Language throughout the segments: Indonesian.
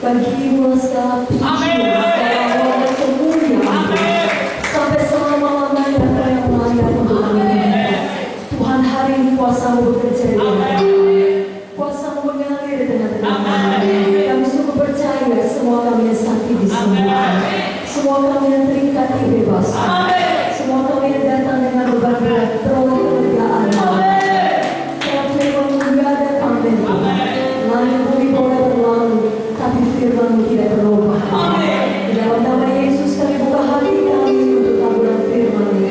Bagimu segala puji, segala hormat kemuliaan, sampai selama-lamanya Kau yang layak untuk kami berikan. Tuhan, hari ini kuasa-Mu bekerja di tengah kami, kuasa-Mu mengalir di tengah-tengah kami. Kami sungguh percaya semua kami yang sakit disembuhkan, semua kami yang terikat dibebaskan, semua kami yang datang dengan beban berat beroleh kelegaan. Karena firman-Mu tidak ada amin Tuhan. Langit bumi boleh berlalu, tapi firman-Mu tidak berubah. Di dalam nama Yesus kami buka hati kami untuk taburan firman-Mu.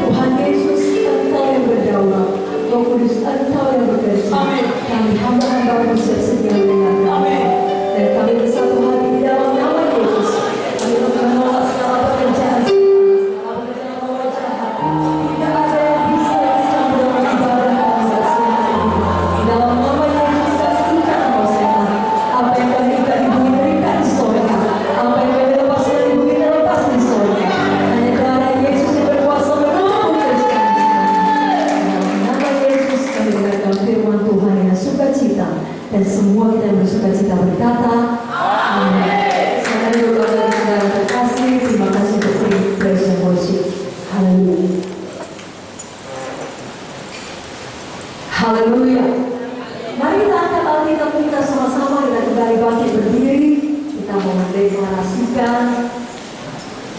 Tuhan Yesus, Engkau yang berdaulat, Roh Kudus, Engkau yang bekerja. Kami hamba-hamba-Mu siap sedia mendengarkan. Dan kami bersatu hati di dalam nama Yesus. Kami menolak segala pekerjaan segala pekerjaan jahat. Tidak ada yang bisa dicampur dalam ibadah kami bersama. Di dalam nama Yesus kami ikat engkau setan. Apa yang kami ikat di bumi terikat di sorga. Apa yang kami lepaskan di bumi terlepas di sorga. Hanya darah Yesus yang berkuasa menutup kerjaan. Dalam nama Yesus kami dengarkan firman Tuhan yang sukacita. Dan semua kita yang bersukacita berkata, amin. Saudara doa dari saudara terkasih, terima kasih untuk praise and worship. Haleluya. Haleluya. Mari kita angkat Alkitab kita sama-sama dengan kembali bangkit berdiri. Kita mau mendeklarasikan,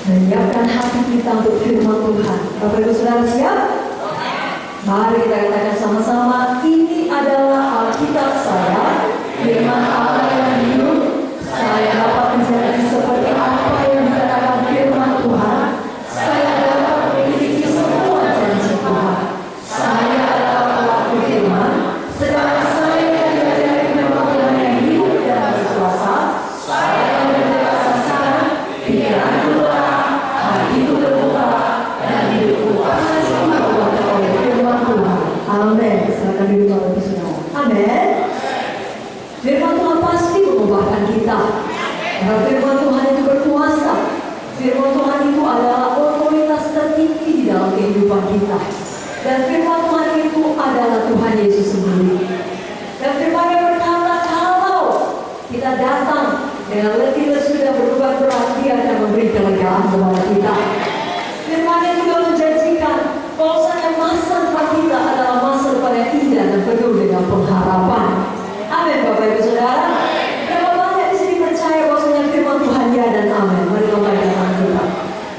menyiapkan hati kita untuk firman Tuhan. Bapak Ibu Saudara siap? Mari kita katakan sama-sama, ini adalah Alkitab saya, firman Allah yang hidup. Saya dapat menjadi seperti apa yang dikatakan firman Tuhan. Saya dapat memiliki semua janji Tuhan. Saya adalah pelaku firman, sedangkan saya diajari firman Tuhan yang hidup dan berkuasa. Saya berkuasa sekarang, pikiran terbuka, hati terbuka, dan hidupku pasti diubah oleh firman Tuhan. Amin. Silakan duduk Bapak Ibu Saudara. Amin. Firman Tuhan pasti mengubahkan kita. Karena firman Tuhan itu berkuasa. Firman Tuhan itu adalah otoritas tertinggi di dalam kehidupan kita. Dan firman Tuhan itu adalah Tuhan Yesus sendiri. Dan firman yang berkata, kalau kita datang dengan letih lesu dan beban berat, Dia akan memberi kelegaan kepada kita. Firman yang juga menjanjikan bahwasanya masa depan kita adalah masa depan yang indah dan penuh dengan pengharapan. Amin Bapak Ibu Saudara. Berapa banyak di sini percaya bahwasanya firman Tuhan ya dan amin. Mari kita katakan kita.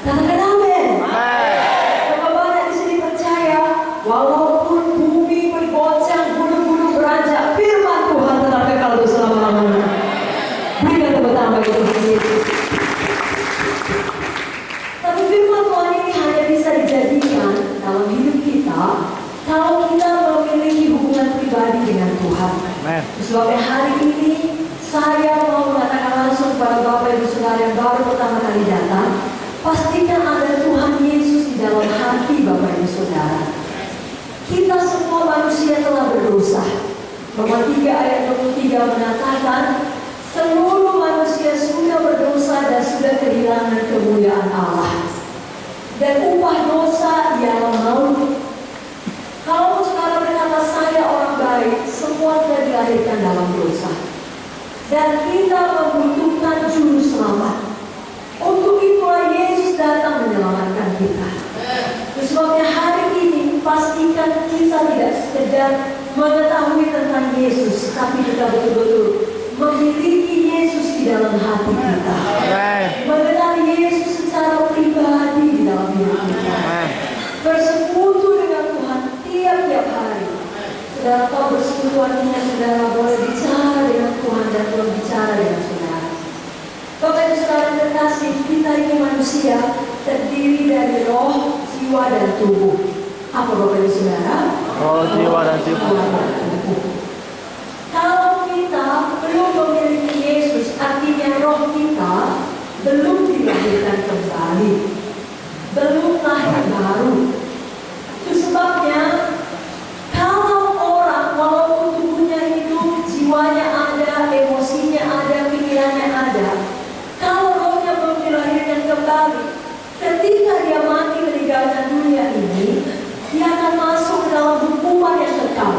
Katakan amin. Berapa banyak di sini percaya walaupun bumi bergoncang, gunung-gunung beranjak, firman Tuhan tetap kekal untuk selama-lamanya. Berikan tepuk tangan bagi Tuhan Yesus. Tapi firman Tuhan ini hanya bisa dijadikan dalam hidup kita kalau kita memiliki hubungan pribadi dengan Tuhan. Sebabnya hari ini saya mau mengatakan langsung kepada Bapak Ibu Saudara yang baru pertama kali datang, pastikan ada Tuhan Yesus di dalam hati Bapak Ibu Saudara. Kita semua manusia telah berdosa. Roma 3 ayat 23 mengatakan seluruh manusia sudah berdosa dan sudah kehilangan kemuliaan Allah. Dan upah dosa ialah maut. Kalau saudara berkata saya orang baik, semua kita dilahirkan dalam dosa. Dan kita membutuhkan juru selamat. Untuk itulah Yesus datang menyelamatkan kita. Sebabnya hari ini pastikan kita tidak sekedar mengetahui tentang Yesus, tapi kita betul-betul memiliki Yesus di dalam hati kita. Mengenal Yesus secara pribadi di dalam hidup kita. Bersekutu dengan Tuhan tiap-tiap hari. Saudara tahu bersekutu artinya saudara boleh bicara dengan Tuhan dan Tuhan bicara dengan saudara. Bapak Ibu Saudara terkasih, kita ini manusia terdiri dari roh, jiwa dan tubuh. Apa Bapak Ibu Saudara? Roh, jiwa dan tubuh. Kalau kita belum memiliki Yesus, artinya roh kita belum dilahirkan kembali, belum lahir baru. Itu sebabnya kalau orang walaupun tubuhnya hidup, jiwanya ada, emosinya ada, pikirannya ada, kalau rohnya belum dilahirkan kembali, ketika dia mati meninggalkan dunia ini, dia akan masuk ke dalam hukuman yang kekal.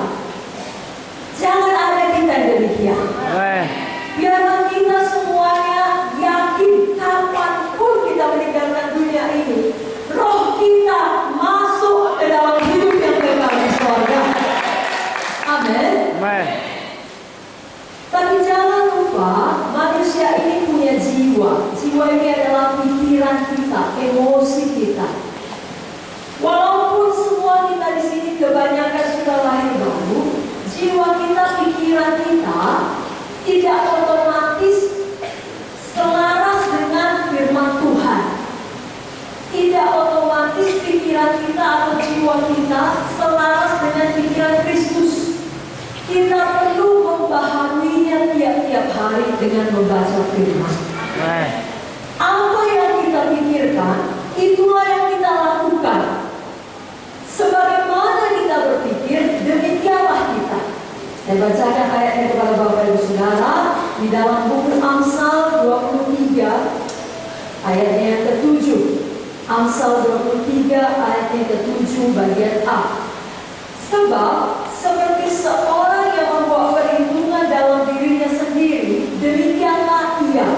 dengan membaca firman. Amen. Apa yang kita pikirkan, itulah yang kita lakukan. Sebagaimana kita berpikir, demikianlah kita. Saya bacakan ayatnya kepada Bapak Ibu Saudara di dalam buku Amsal 23 ayatnya yang ke-7. Amsal 23 ayatnya ke-7 bagian A. Sebab seperti seorang yang membuat perhitungan dalam dirinya sendiri, demikianlah ia.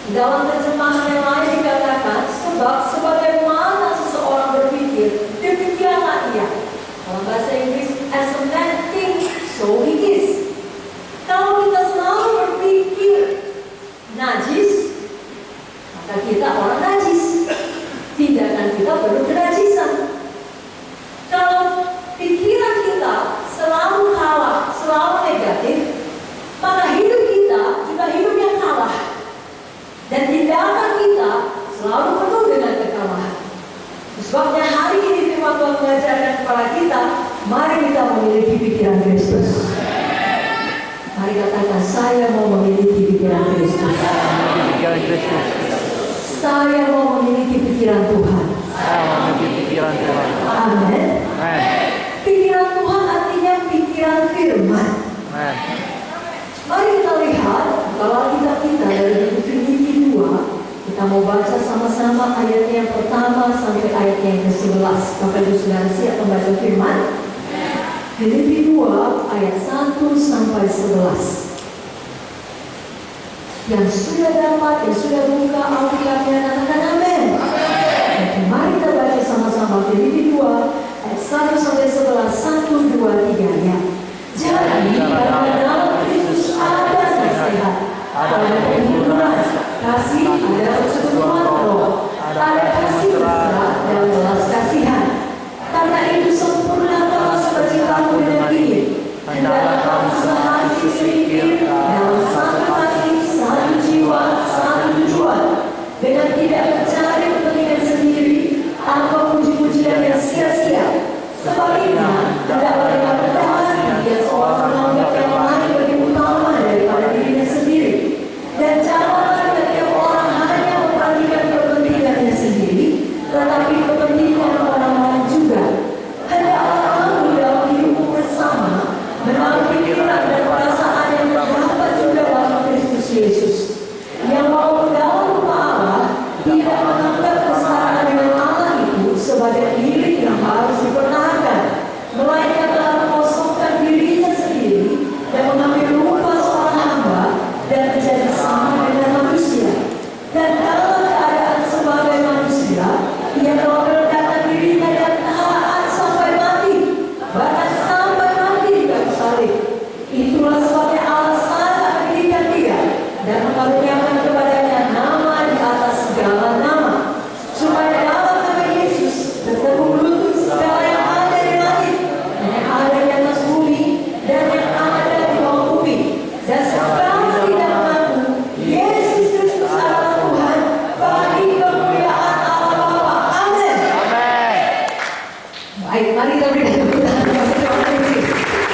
Dalam terjemahan yang lain dikatakan, sebab sebagaimana seseorang berpikir, demikianlah ia. Dalam bahasa Inggris, as a man thinks, so he is. Kalau kita selalu berpikir najis, maka kita orang najis. Tindakan kita penuh kenajisan. Kalau pikiran kita selalu kalah, selalu negatif, maka hidup kita juga hidup yang kalah. Dan tindakan kita selalu penuh dengan kekalahan. Sebabnya hari ini firman Tuhan mengajarkan kepada kita, mari kita memiliki pikiran Kristus. Mari katakan, saya mau memiliki pikiran Kristus. Pikiran Kristus. Saya mau memiliki pikiran Tuhan. Saya memiliki pikiran Tuhan. Amin. Amen. Pikiran Tuhan artinya pikiran firman. Amen. Mari kita lihat kalau kita dari buku Filipi 2. Kita mau baca sama-sama ayatnya yang pertama sampai ayatnya yang ke-11. Bapak Ibu Saudara siap membaca firman? Filipi 2 ayat 1 sampai 11. Yang sudah dapat, yang sudah buka Alkitabnya, katakan amin. Oke, mari kita baca sama-sama Filipi 2 ayat 1 sampai 11. 1, 2, 3 ya. Jadi karena dalam Kristus ada nasihat, ada perhiburan, kasih, ada persekutuan roh, ada kasih mesra dan belas kasihan. Karena itu sempurnakanlah sukacitamu dengan ini. Hendaklah kamu sehati semikir dalam satu hati, satu jiwa, satu tujuan, dengan tidak mencari kepentingan sendiri atau puji-pujian yang sia-sia. Sebaliknya, hendaklah dengan rendah hati dia seorang menganggap yang lain lebih utama daripada dirinya sendiri. Dan janganlah setiap orang hanya memperhatikan kepentingannya sendiri, tetapi kepentingan orang lain juga. Hendaklah kamu dalam hidupmu bersama menaruh pikiran dan perasaan yang terdapat juga dalam Kristus Yesus, yang walaupun dalam rupa Allah tidak menganggap kesetaraan dengan Allah itu sebagai milik yang harus dipertahankan, melainkan telah mengosongkan dirinya sendiri dan mengambil rupa seorang hamba dan menjadi sama dengan manusia. Dan dalam keadaan sebagai manusia, ia telah merendahkan dirinya dan taat sampai mati, bahkan sampai mati di kayu salib. Itulah sebabnya Allah sangat meninggikan dia dan mengaruniakan kepadanya nama di atas segala nama, supaya dalam nama Yesus bertekuk lutut segala yang ada di langit dan yang ada di atas bumi dan yang ada di bawah bumi, dan segala tidak mengaku Yesus Kristus adalah Tuhan, bagi kemuliaan Allah Bapa. Amin. Baik, mari kita berikan tepuk tangan kepada Tuhan Yesus.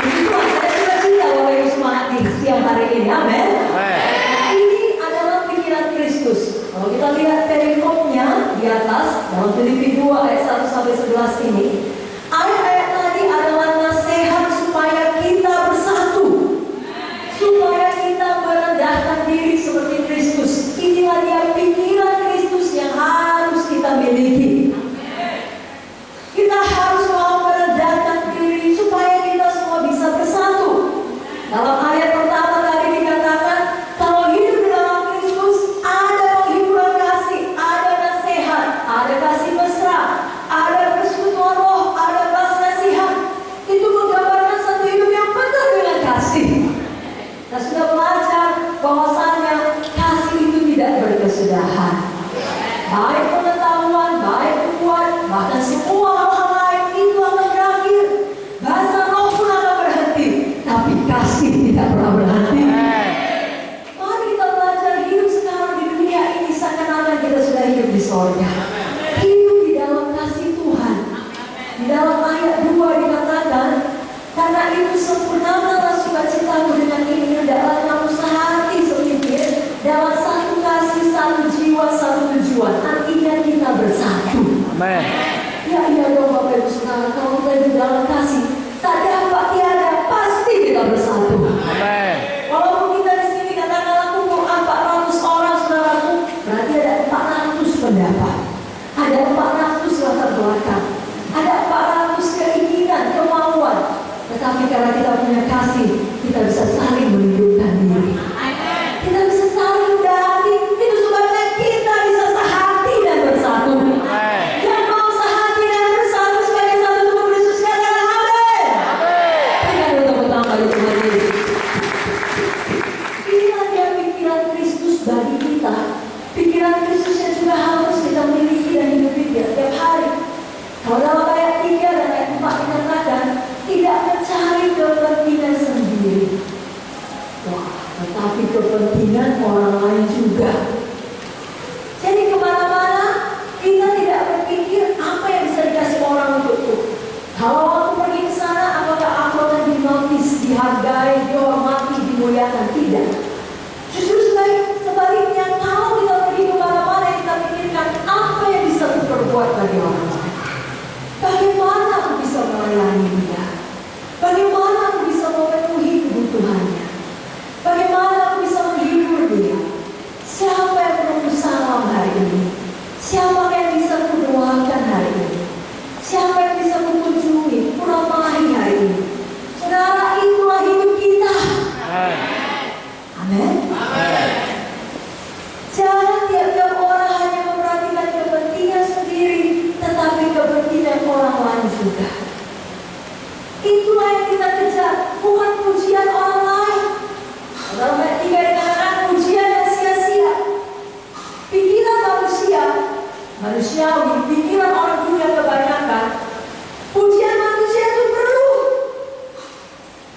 Itulah saya cita-cita Bapak Ibu semangat di siang hari ini. Amin. Nah, ini adalah pikiran Kristus. Kalau kita lihat perikopnya di atas dalam Filipi 2 ayat 1 sampai 11 ini, ayat-ayat tadi adalah nasihat supaya kita bersatu, supaya kita merendahkan diri seperti Kristus. Inilah dia pikiran Kristus yang harus kita miliki. Kita harus mau merendahkan diri supaya kita semua bisa bersatu. Dalam ayat pertama tadi dikatakan, kalau hidup di dalam Kristus ada penghiburan kasih, ada nasihat, ada kasih mesra, ada persekutuan roh, ada belas kasihan. Itu menggambarkan satu hidup yang penuh dengan kasih. Kita sudah belajar bahwasanya kasih itu tidak berkesudahan. Baik pengetahuan, baik kuat, bahkan semua hal-hal lain itu akan berakhir. Bahasa roh pun akan berhenti, tapi kasih tidak pernah berhenti. Mari kita belajar hidup sekarang di dunia ini seakan-akan kita sudah hidup di sorga. Hidup di dalam kasih Tuhan. Di dalam ayat 2 dikatakan, karena itu sempurnakanlah sukacitamu dengan ini, hendaklah kamu sehati Amin. Ya iya dong Bapak Ibu Saudara, kalau kita hidup dalam kasih, tak dapat tiada, pasti kita bersatu. Amin. Walaupun kita di sini katakanlah kumpul 400 orang saudaraku, berarti ada 400 pendapat, ada 400 latar belakang, ada 400 keinginan, kemauan. Tetapi karena kita punya kasih, kita bisa saling menunjukkan diri. Kita bisa saling berhati. Itu sebabnya kita bisa sehati dan bersatu. Yang mau sehati dan bersatu sebagai satu tubuh Kristus, katakan amin. Berikan tepuk tangan bagi Tuhan Yesus. Inilah dia pikiran Kristus bagi kita. Pikiran Kristus yang juga harus kita miliki dan hidupi tiap hari. Kalau dalam ayat 3 dan ayat 4 dikatakan, tidak mencari kepentingan sendiri. Wah, tetapi kepentingan orang lain juga. Jadi kemana-mana kita tidak berpikir apa yang bisa dikasih orang untukku. Kalau aku pergi ke sana, apakah aku akan dinotis, dihargai, dihormati, dimuliakan? Tidak. Justru sebaliknya, kalau kita pergi kemana-mana, kita pikirkan apa yang bisa diperbuat bagi orang lain. Bagaimana aku bisa melayani dia? Bagaimana aku bisa memenuhi kebutuhannya? Bagaimana aku bisa menghibur dia? Siapa yang perlu salam hari ini? Siapa yang bisa kudoakan hari ini? Siapa yang bisa mengunjungi, kuramahi hari ini? Saudara, itulah hidup kita. Amin. Jangan tiap-tiap orang hanya memperhatikan kepentingan sendiri, tetapi kepentingan orang lain juga. Itulah yang kita kejar, bukan pujian orang lain. Dalam ayat 3 dikatakan pujian yang sia-sia. Pikiran manusiawi, pikiran orang dunia kebanyakan, pujian manusia itu perlu.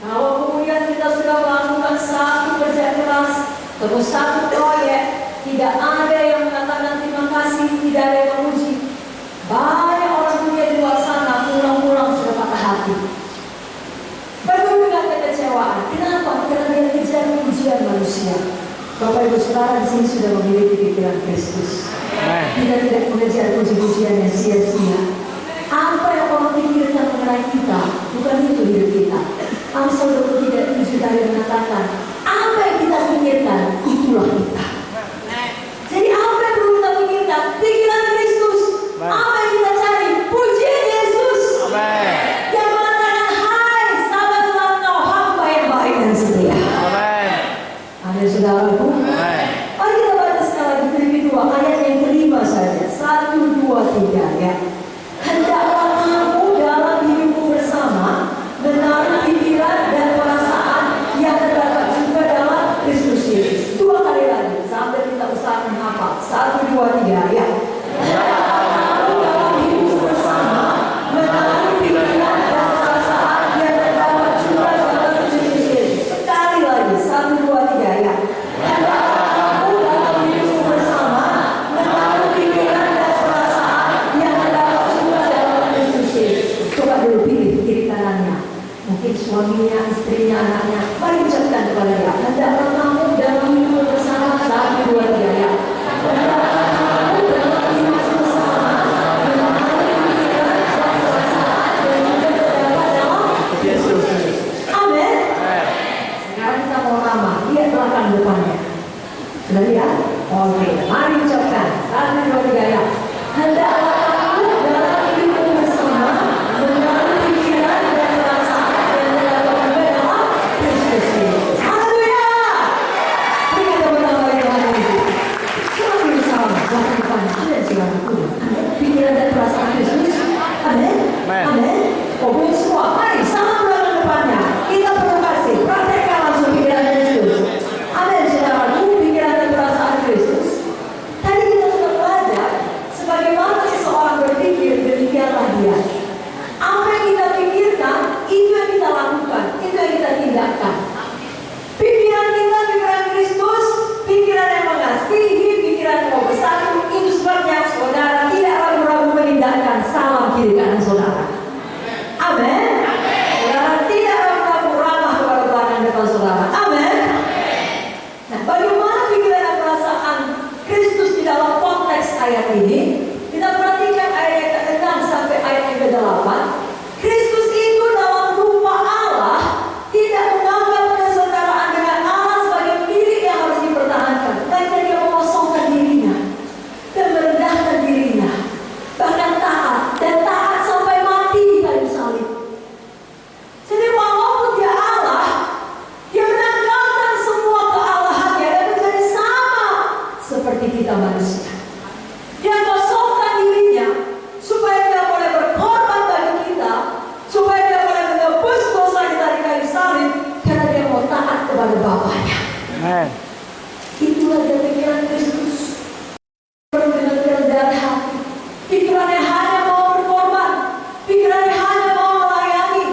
Kalau kemudian kita sudah melakukan satu kerja keras atau satu proyek, tidak ada yang mengatakan terima kasih, tidak ada yang memuji. Banyak orang dunia di luar sana pulang-pulang sudah patah hati. Penuh dengan kekecewaan. Kenapa? Karena dia kejar pujian manusia. Bapak Ibu Saudara di sini sudah memiliki pikiran Kristus. Kita tidak mengejar puji-pujian yang sia-sia. Apa yang orang pikirkan mengenai kita, bukan itu hidup kita. Amsal 23:7 tadi mengatakan, apa yang kita pikirkan, itulah kita. Jadi apa yang perlu kita pikirkan? Pikiran Kristus. Apa yang kita cari? Pujian Yesus. Yang mengatakan, hai sahabat-sahabat kau hamba yang baik dan setia. Amin saudaraku. Mari kita baca sekali lagi Filipi 2 ayat yang kelima saja. 1, 2, 3 ya. Hendaklah kamu dalam hidupmu bersama menaruh pikiran dan perasaan yang terdapat juga dalam Kristus Yesus. 2 kali lagi sampai kita usahakan hafal. 1, 2, 3 ya. Hendaklah kamu dalam hidupmu bersama menaruh pikiran dan perasaan yang terdapat juga dalam Kristus Yesus. Sekali lagi 1, 2, 3 ya. Hendaklah kamu dalam hidupmu bersama menaruh pikiran dan perasaan yang terdapat juga dalam Kristus Yesus. Coba dulu pilih kiri kanannya. Mungkin suaminya, istrinya, anaknya. Mari ucapkan kepada dia. Hendaklah kamu dalam hidupmu bersama. 1, 2, 3 ya. Hendaklah kamu dalam hidupmu bersama menaruh pikiran dan perasaan yang juga terdapat dalam Yesus. Amin. Sekarang kita mau ramah. Lihat belakang depannya. Sudah lihat? Oke. Mari ucapkan. 1, 2, 3 ya. Hendaklah kamu dalam hidupmu bersama menaruh pikiran dan perasaan yang terdapat juga dalam Kristus Yesus. Haleluya. Berikan tepuk tangan bagi Tuhan Yesus. Coba berusaha belakang depannya. Ada silaku. Pikiran dan perasaan Kristus. Amin. Amin. Boleh semua. Mari sama belakang depannya. Kita perlu kasih. Praktekkan langsung pikiran Kristus. Amin. Saudaraku, pikiran dan perasaan Kristus. Tadi kita sudah belajar sebagaimana Amen. Itulah dia pikiran Kristus. Penuh dengan kerendahan hati. Pikiran yang hanya mau berkorban. Pikiran yang hanya mau melayani.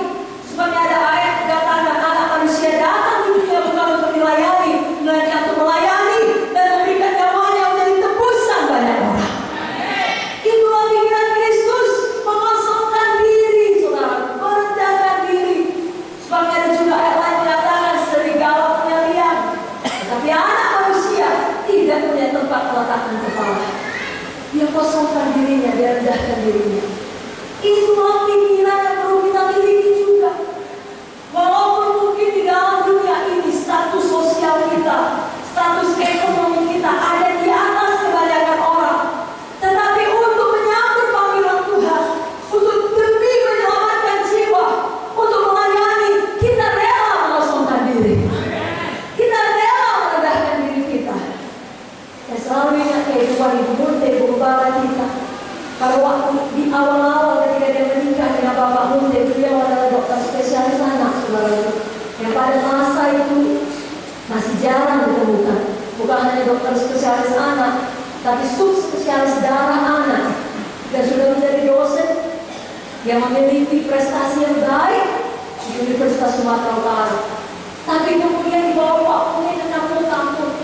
Sebabnya ada ayat katakan anak manusia datang di dunia bukan untuk dilayani, melainkan untuk melayani dan memberikan nyawanya menjadi tebusan banyak orang. Itulah pikiran Kristus, mengosongkan diri, saudara, merendahkan diri. Sebabnya ada juga ayat lain mengatakan serigala punya liang, tetapi anak manusia tidak punya tempat meletakkan kepala. Dia kosongkan dirinya, dia rendahkan dirinya. Itulah pikiran yang perlu kita miliki juga. Walaupun mungkin di dalam dunia ini status sosial kita, status ekonomi kita ada di atas kebanyakan orang, tetapi untuk menyambut panggilan Tuhan, untuk demi menyelamatkan jiwa, untuk melayani, kita rela mengosongkan diri. Kita rela merendahkan diri kita. Saya selalu ingat kehidupan Ibu Munte, Ibu Bapak kita. Pada waktu di awal-awal ketika dia menikah dengan Bapak Munte, beliau adalah dokter spesialis anak, saudara. Yang pada masa itu masih jarang ditemukan. Bukan hanya dokter spesialis anak, tapi subspesialis darah anak. Dan sudah menjadi dosen yang memiliki prestasi yang baik di Universitas Sumatera Utara. Tapi kemudian dibawa Pak Munte ke kampung-kampung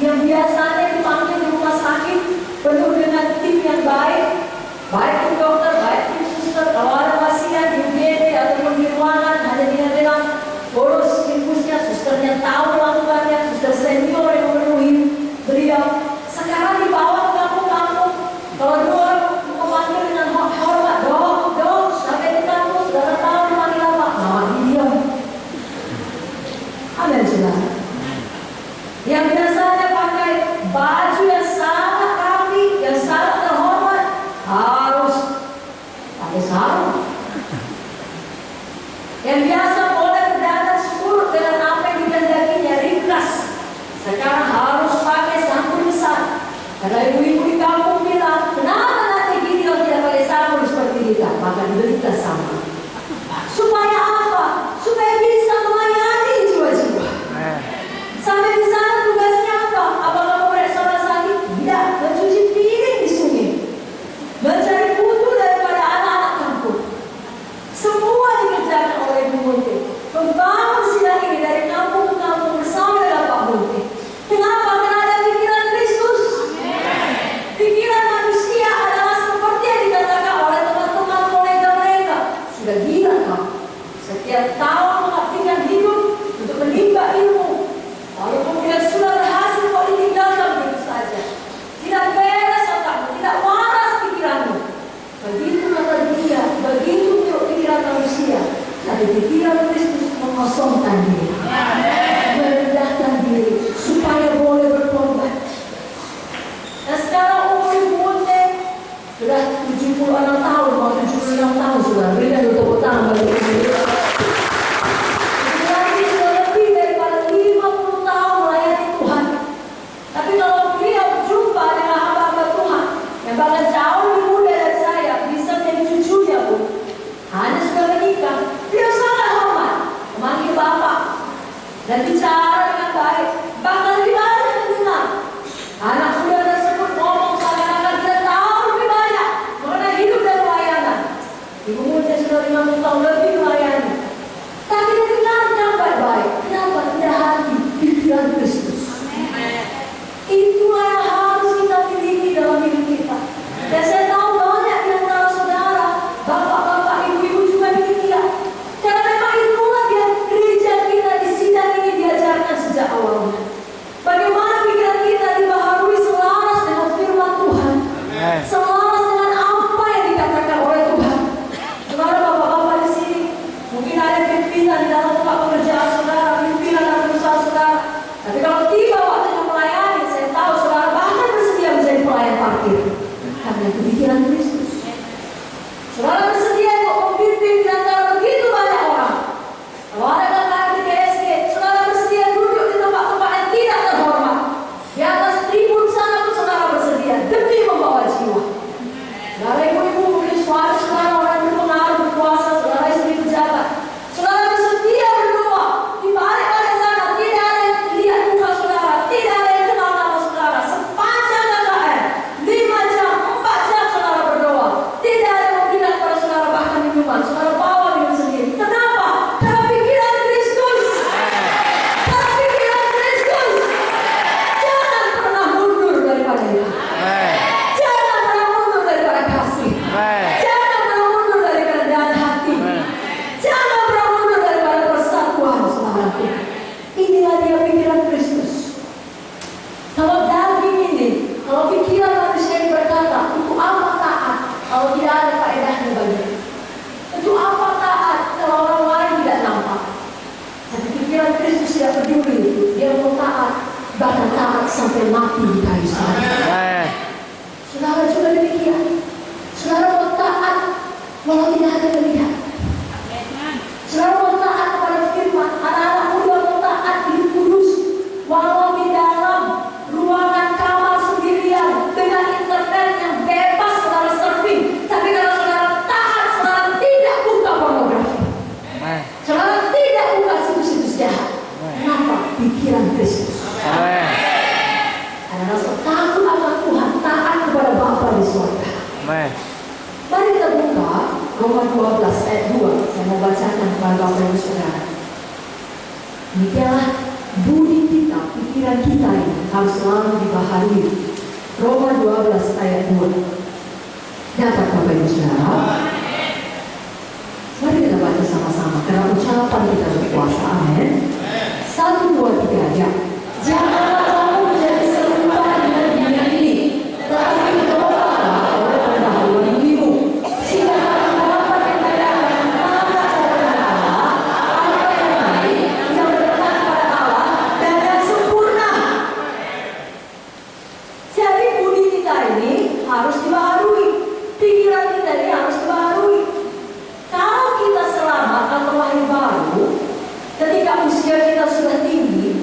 yang biasanya dipanggil di rumah sakit penuh dengan tim yang baik tim dokter, baik tim suster. Kalau ada pasien di UGD ataupun di ruangan hanya dengan boros infusnya, susternya tahu melakukannya, suster senior yang memenuhi beliau. Sekarang dibawa ke kampung-kampung. Kalau dulu orang memanggil dengan hormat, dok, sampai di kampung saudara tahu dipanggil apa? Nama dia. Amin, saudara. Yang biasanya pakai baju yang sangat rapi, yang sangat terhormat, harus pakai sarung. Yang biasa boleh berdandan surut dengan apa yang dikehendakinya, ringkas, sekarang harus pakai sabun besar. Karena ibu-ibu di kampung bilang, kenapa nanti gini kalau tidak pakai sabun seperti kita? Maka diberikan sama. Supaya apa? Supaya bisa melayani jiwa-jiwa. Sampai di sana tugasnya apa? Apakah memeriksa orang sakit? Tidak, mencuci piring di sungai, mencari putu daripada anak-anak kampung. Semua dikerjakan oleh Ibu Munte. Membangun sidang ini dari kampung ke kampung bersama dengan Pak Munte. Kenapa? Karena ada pikiran Kristus. Pikiran manusia adalah seperti yang dikatakan oleh teman-teman kolega mereka. Sudah gila Pak. Setiap tahun mengabdikan hidup untuk menimba ilmu. Lalu kemudian sudah berhasil kok ditinggalkan begitu saja. Tidak beres otakmu, tidak waras pikiranmu. Begitu kata dia, begitu pikiran manusia. Tapi pikiran Kristus mengosongkan diri, merendahkan diri supaya boleh berkorban. Dan sekarang umur Ibu Munte sudah 76 tahun, mau 76 tahun sudah. Berikan tepuk tangan bagi Ibu Munte. Bahkan jauh lebih muda dari saya, bisa menjadi cucunya pun. Hanya sudah menikah, dia sangat hormat, memanggil bapak dan bicara dengan baik. Bahkan lebih banyak mendengar. Anak muda tersebut ngomong seakan-akan dia tahu lebih banyak mengenai hidup dan pelayanan. Ibu Munte sudah 50 tahun lebih melayani, tapi dia dengarkan baik-baik. Kenapa? Rendah hati, pikiran Kristus. Itulah yang harus kita miliki dalam hidup kita. Dan saya tahu banyak di antara saudara, bapak-bapak, ibu-ibu juga demikian. Karena memang itulah yang gereja kita di sidang ini diajarkan sejak awalnya. Bagaimana pikiran kita dibaharui selaras dengan firman Tuhan, selaras dengan apa yang dikatakan oleh Tuhan. Saudara, bapak-bapak di sini, mungkin ada pimpinan di dalam tempat pekerjaan saudara, pimpinan dalam usaha saudara. Tapi kalau tiba waktunya melayani, saya tahu saudara bahkan bersedia menjadi pelayan parkir. Karena itu pikiran sampai mati di kayu salib. Amen. Saudara juga demikian. Saudara mau taat walau tidak ada melihat. Saudara mau taat kepada firman. Anak-anak muda mau taat hidup kudus walau di dalam ruangan kamar sendirian dengan internet yang bebas saudara surfing. Tapi kalau saudara taat, saudara tidak buka pornografi. Amen. Saudara tidak buka situs-situs jahat. Kenapa? Pikiran Kristus. Amen. Ada rasa takut akan Tuhan, taat kepada Bapa di surga. Amen. Mari kita buka Roma 12 ayat 2. Saya mau bacakan kepada Bapak Ibu Saudara. Demikianlah budi kita, pikiran kita ini harus selalu dibaharui. Roma 12 ayat 2. Dapat Bapak Ibu Saudara? Mari kita baca sama-sama karena ucapan kita berkuasa. Amin. 1, 2, 3 ya. Janganlah kamu menjadi serupa dengan dunia ini, tetapi berubahlah oleh pendahuluan dirimu, sehingga kamu dapat membedakan mana cara Allah, apa yang baik, yang berkenan pada Allah, dan yang sempurna. Jadi budi kita ini harus dibaharui, pikiran kita ini harus dibaharui. Kalau kita selamat atau lahir baru, ketika usia kita sudah tinggi,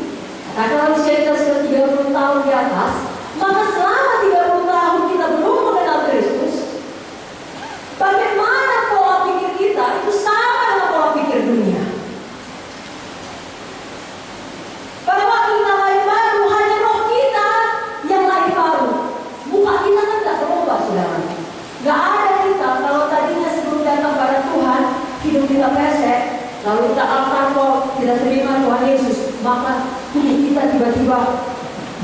katakanlah usia kita sudah 30 tahun di atas, maka selama 30 tahun kita belum mengenal Kristus, bagaimana pola pikir kita itu sama dengan pola pikir dunia. Pada waktu kita lahir baru, hanya roh kita yang lahir baru. Muka kita kan tidak berubah, saudara. Gak ada kita, kalau tadinya sebelum datang pada Tuhan, hidup kita pesek, lalu kita altar tidak terima Tuhan Yesus, maka tubuh kita tiba-tiba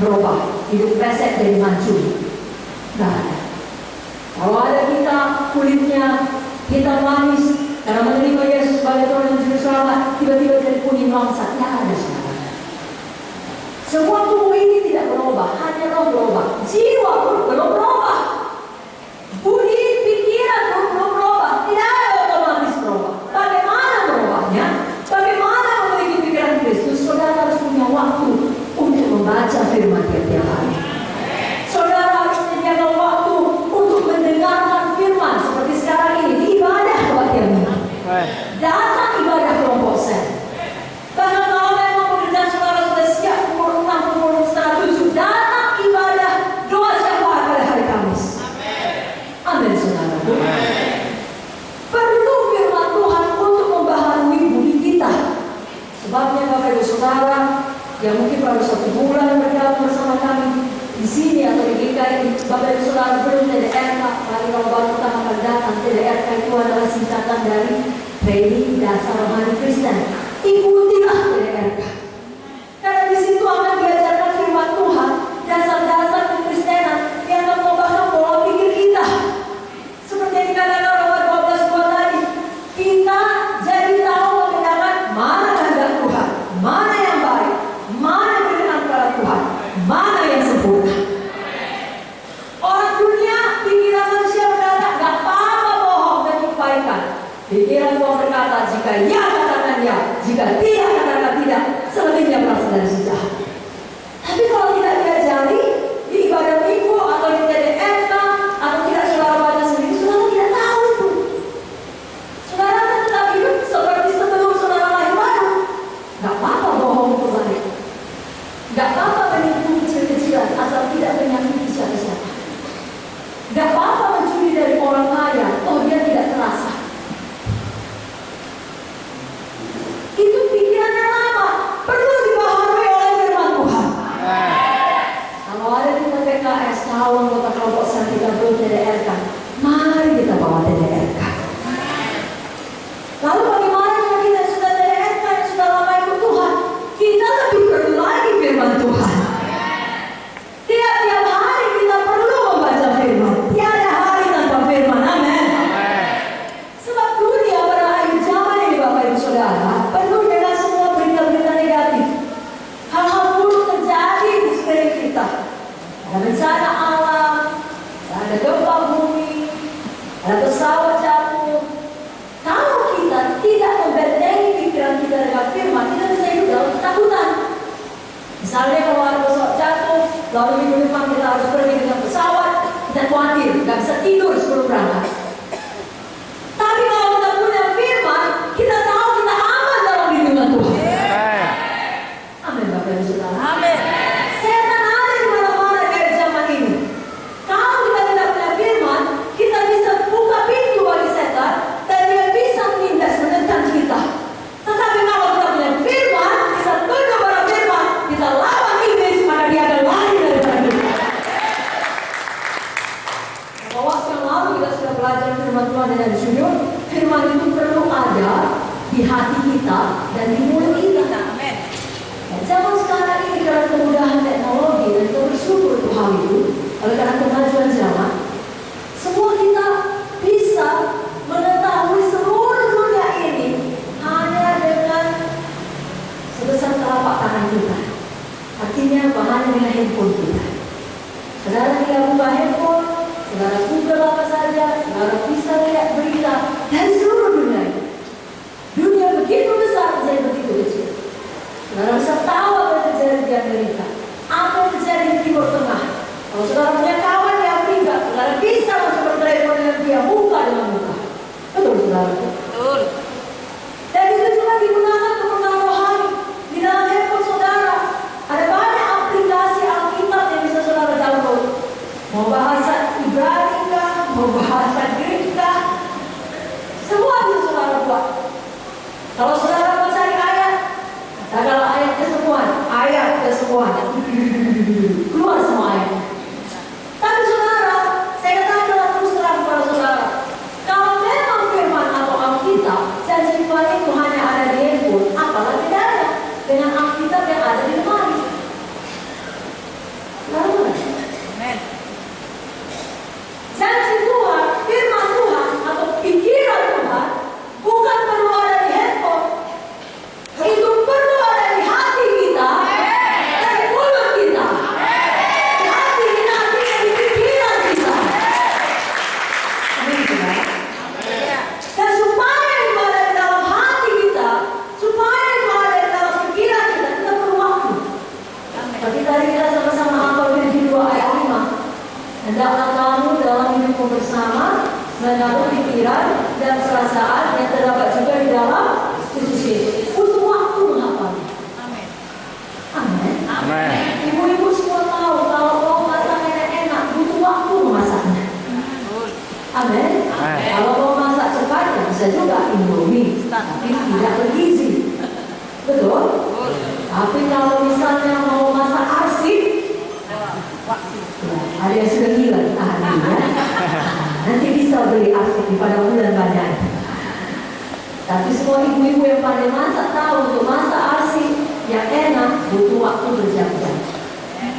berubah, hidup pesek jadi mancung. Nah, kalau ada kita kulitnya hitam manis karena menerima Yesus sebagai Tuhan dan Juru Selamat, tiba-tiba jadi kuning langsat, ya ada saudara. Semua tubuh ini tidak berubah, hanya roh berubah, jiwa pun belum berubah, budi pikiran pun belum berubah, tidak ada otomatis berubah. Bagaimana berubahnya? Bagaimana memiliki pikiran Kristus? Saudara harus punya waktu untuk membaca firman tiap-tiap hari. Saudara harus menyediakan waktu untuk mendengarkan firman seperti sekarang ini di ibadah kebaktian minggu. Datang ibadah kelompok sel. Bahkan kalau memang pekerjaan saudara sudah siap pukul 6, pukul 6:30, datang ibadah doa syafaat pada hari Kamis. Amin, saudara. Perlu firman Tuhan untuk membaharui budi kita. Sebabnya Bapak Ibu Saudara yang mungkin baru 1 bulan bergabung bersama kami di sini atau di GKI, Bapak Ibu Saudara belum TDRK. Mari kalau baru pertama kali datang, TDRK itu adalah singkatan dari Training Dasar Rohani Kristen. Ikutilah TDRK, karena di situ akan diajarkan firman Tuhan, dasar-dasar kekristenan yang akan mengubah pola pikir kita. Seperti yang dikatakan Roma 12:2 tadi, kita jadi tahu membedakan mana kehendak Tuhan, mana yang baik, mana yang berkenan kepada Tuhan, mana yang sempurna. Orang dunia, pikiran manusia berkata, gak apa-apa bohong dan kebaikan. Pikiran Tuhan berkata, jika ya katakan ya, jika tidak katakan tidak, selebihnya berasal dari si jahat. Tapi kalau tidak diajari di ibadah minggu atau di TDRK atau tidak saudara baca sendiri, saudara tidak tahu itu. Saudara akan tetap hidup seperti sebelum saudara lahir baru. Gak apa-apa bohong itu baik. Gak apa-apa menipu kecil-kecilan asal tidak menyakiti siapa-siapa. Gak apa-apa mencuri dari orang kaya, oh dia tidak terasa. Itu pikiran yang lama, perlu dibaharui oleh firman Tuhan. Kalau ada di PKS, tahu anggota kelompok sel kita belum TDRK, mari kita bawa TDRK. Lalu bagaimana kalau kita sudah TDRK, sudah lama ikut Tuhan, kita lebih perlu lagi firman Tuhan. Tiap-tiap hari kita perlu membaca firman. Tiada hari tanpa firman. Amin. Sebab dunia pada akhir zaman ini Bapak Ibu Saudara penuh dengan semua berita-berita negatif. Hal-hal buruk terjadi di sekeliling kita. Ada bencana alam, ada gempa bumi, Lalu minggu depan kita harus pergi dengan pesawat, kita khawatir, nggak bisa tidur sebelum berangkat. Tapi kalau kita punya firman, kita tahu kita aman dalam lindungan Tuhan. Amen. Amin Bapak Ibu Saudara. Amin. Setan ada di mana-mana kayak zaman ini. Kalau kita tidak punya firman, kita bisa buka pintu bagi setan dan dia bisa menindas menekan kita. Tetapi kalau kita punya firman, kita tunduk pada firman, kita lawan iblis, maka dia akan lari daripada kita. Bahwa waktu yang lalu kita sudah belajar firman Tuhan dan sujud. Firman itu perlu ada di hati kita dan di mulut kita. Amin. Dan zaman sekarang ini karena kemudahan teknologi dan kita bersyukur untuk hal itu, oleh karena kemajuan zaman, semua kita bisa mengetahui seluruh dunia ini hanya dengan sebesar telapak tangan kita. Artinya hanya dengan handphone kita. Saudara tinggal buka handphone, saudara Google apa saja, saudara bisa lihat berita dari seluruh dunia. Dunia begitu besar menjadi begitu kecil. Saudara bisa tahu apa yang terjadi di Amerika, apa yang terjadi di Timur Tengah. Kalau saudara punya kawan di Afrika, saudara bisa langsung bertelepon dengan dia muka dengan muka. Betul saudara? Betul. Dan itu juga digunakan untuk mengenal rohani. Di dalam handphone saudara ada banyak aplikasi Alkitab yang bisa saudara download. Mau bahasa Ibrani kah, mau bahasa Greek kah, semua bisa saudara buat. Kalau saudara mau cari ayat, katakanlah ayat kesemuan, keluar semua ayat. Tapi saudara, saya katakan terus terang kepada saudara, kalau memang firman atau Alkitab, janji Tuhan itu hanya ada di handphone, apalagi tidak ada dengan Alkitab yang ada di lemari. Lalu, Amin. janji Tuhan, firman Tuhan atau pikiran Tuhan bukan perlu ada di handphone. Itu perlu ada di hati kita dan di mulut kita. Di hati kita, artinya di pikiran kita. Amin, saudara. Dan supaya itu ada di dalam hati kita, supaya itu ada di dalam pikiran kita, kita perlu waktu. Tapi tadi kita sama-sama hafal Filipi 2 ayat 5. Hendaklah kamu dalam hidupmu bersama menaruh pikiran dan perasaan yang terdapat juga di dalam Kristus Yesus. Butuh waktu menghafalnya. Amin. Amin. Amen. Ibu-ibu semua tahu kalau mau masak enak-enak butuh waktu memasaknya. Betul. Amin. Amin. Kalau mau masak cepat ya bisa juga Indomie, tapi tidak bergizi. Betul? Betul. Tapi kalau misalnya mau masak arsik, Waktu. ya, ada yang sudah gila ahlinya. Nanti bisa beli arsik pada bulan banyak. Tapi semua ibu-ibu yang pandai masak tahu untuk masak arsik yang enak butuh waktu berjam-jam.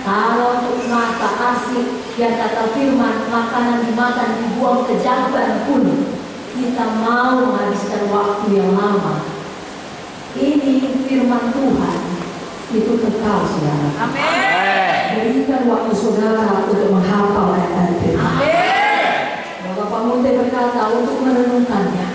Kalau untuk masak arsik yang kata firman makanan dimakan dibuang ke jamban pun kita mau menghabiskan waktu yang lama. Ini firman Tuhan itu kekal saudara. Amin. Berikan waktu saudara untuk menghafal ayat-ayat firman. Bapak Munte berkata untuk merenungkannya.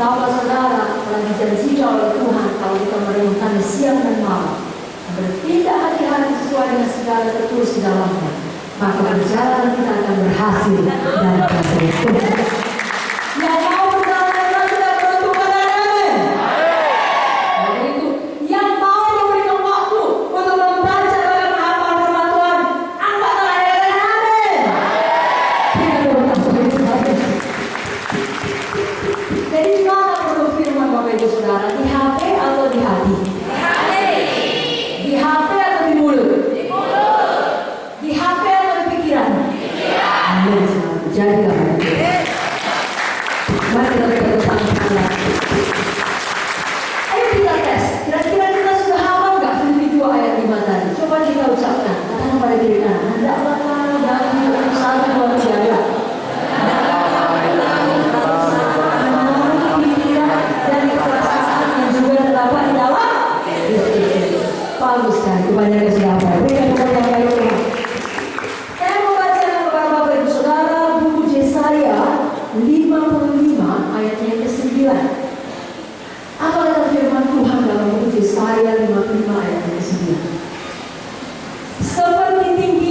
Tahukah saudara telah dijanjikan oleh Tuhan kalau kita merenungkannya siang dan malam, bertindak hati-hati sesuai dengan segala tertulis di dalamnya, maka perjalanan kita akan berhasil dan berhasil. Yang mau berjalan dengan sudah menentukan amin. Oleh itu, yang mau memberikan waktu untuk membaca dan menghafal firman Tuhan, angkatlah ayat amin. Jadi mana perlu firman Bapak Ibu Saudara? Di HP atau di hati? Di HP atau di mulut? Di HP atau di pikiran? Amin. Jadi Bapak Ibu. Mari kita bersama-sama. Ayo kita tes. Kira-kira kita sudah hafal nggak Filipi 2 ayat 5 tadi? Coba kita ucapkan. Katakan pada diri kanan. Hendaklah kamu dalam hidupmu saling menjaga. Bagus kan, kebanyakan sudah apa? Berikan kepada yang baik. Saya mau bacakan kepada Bapak Ibu Saudara buku Yesaya 55 ayatnya yang ke-9. Apa kata firman Tuhan dalam buku Yesaya 55 ayatnya ke-9? Seperti tinggi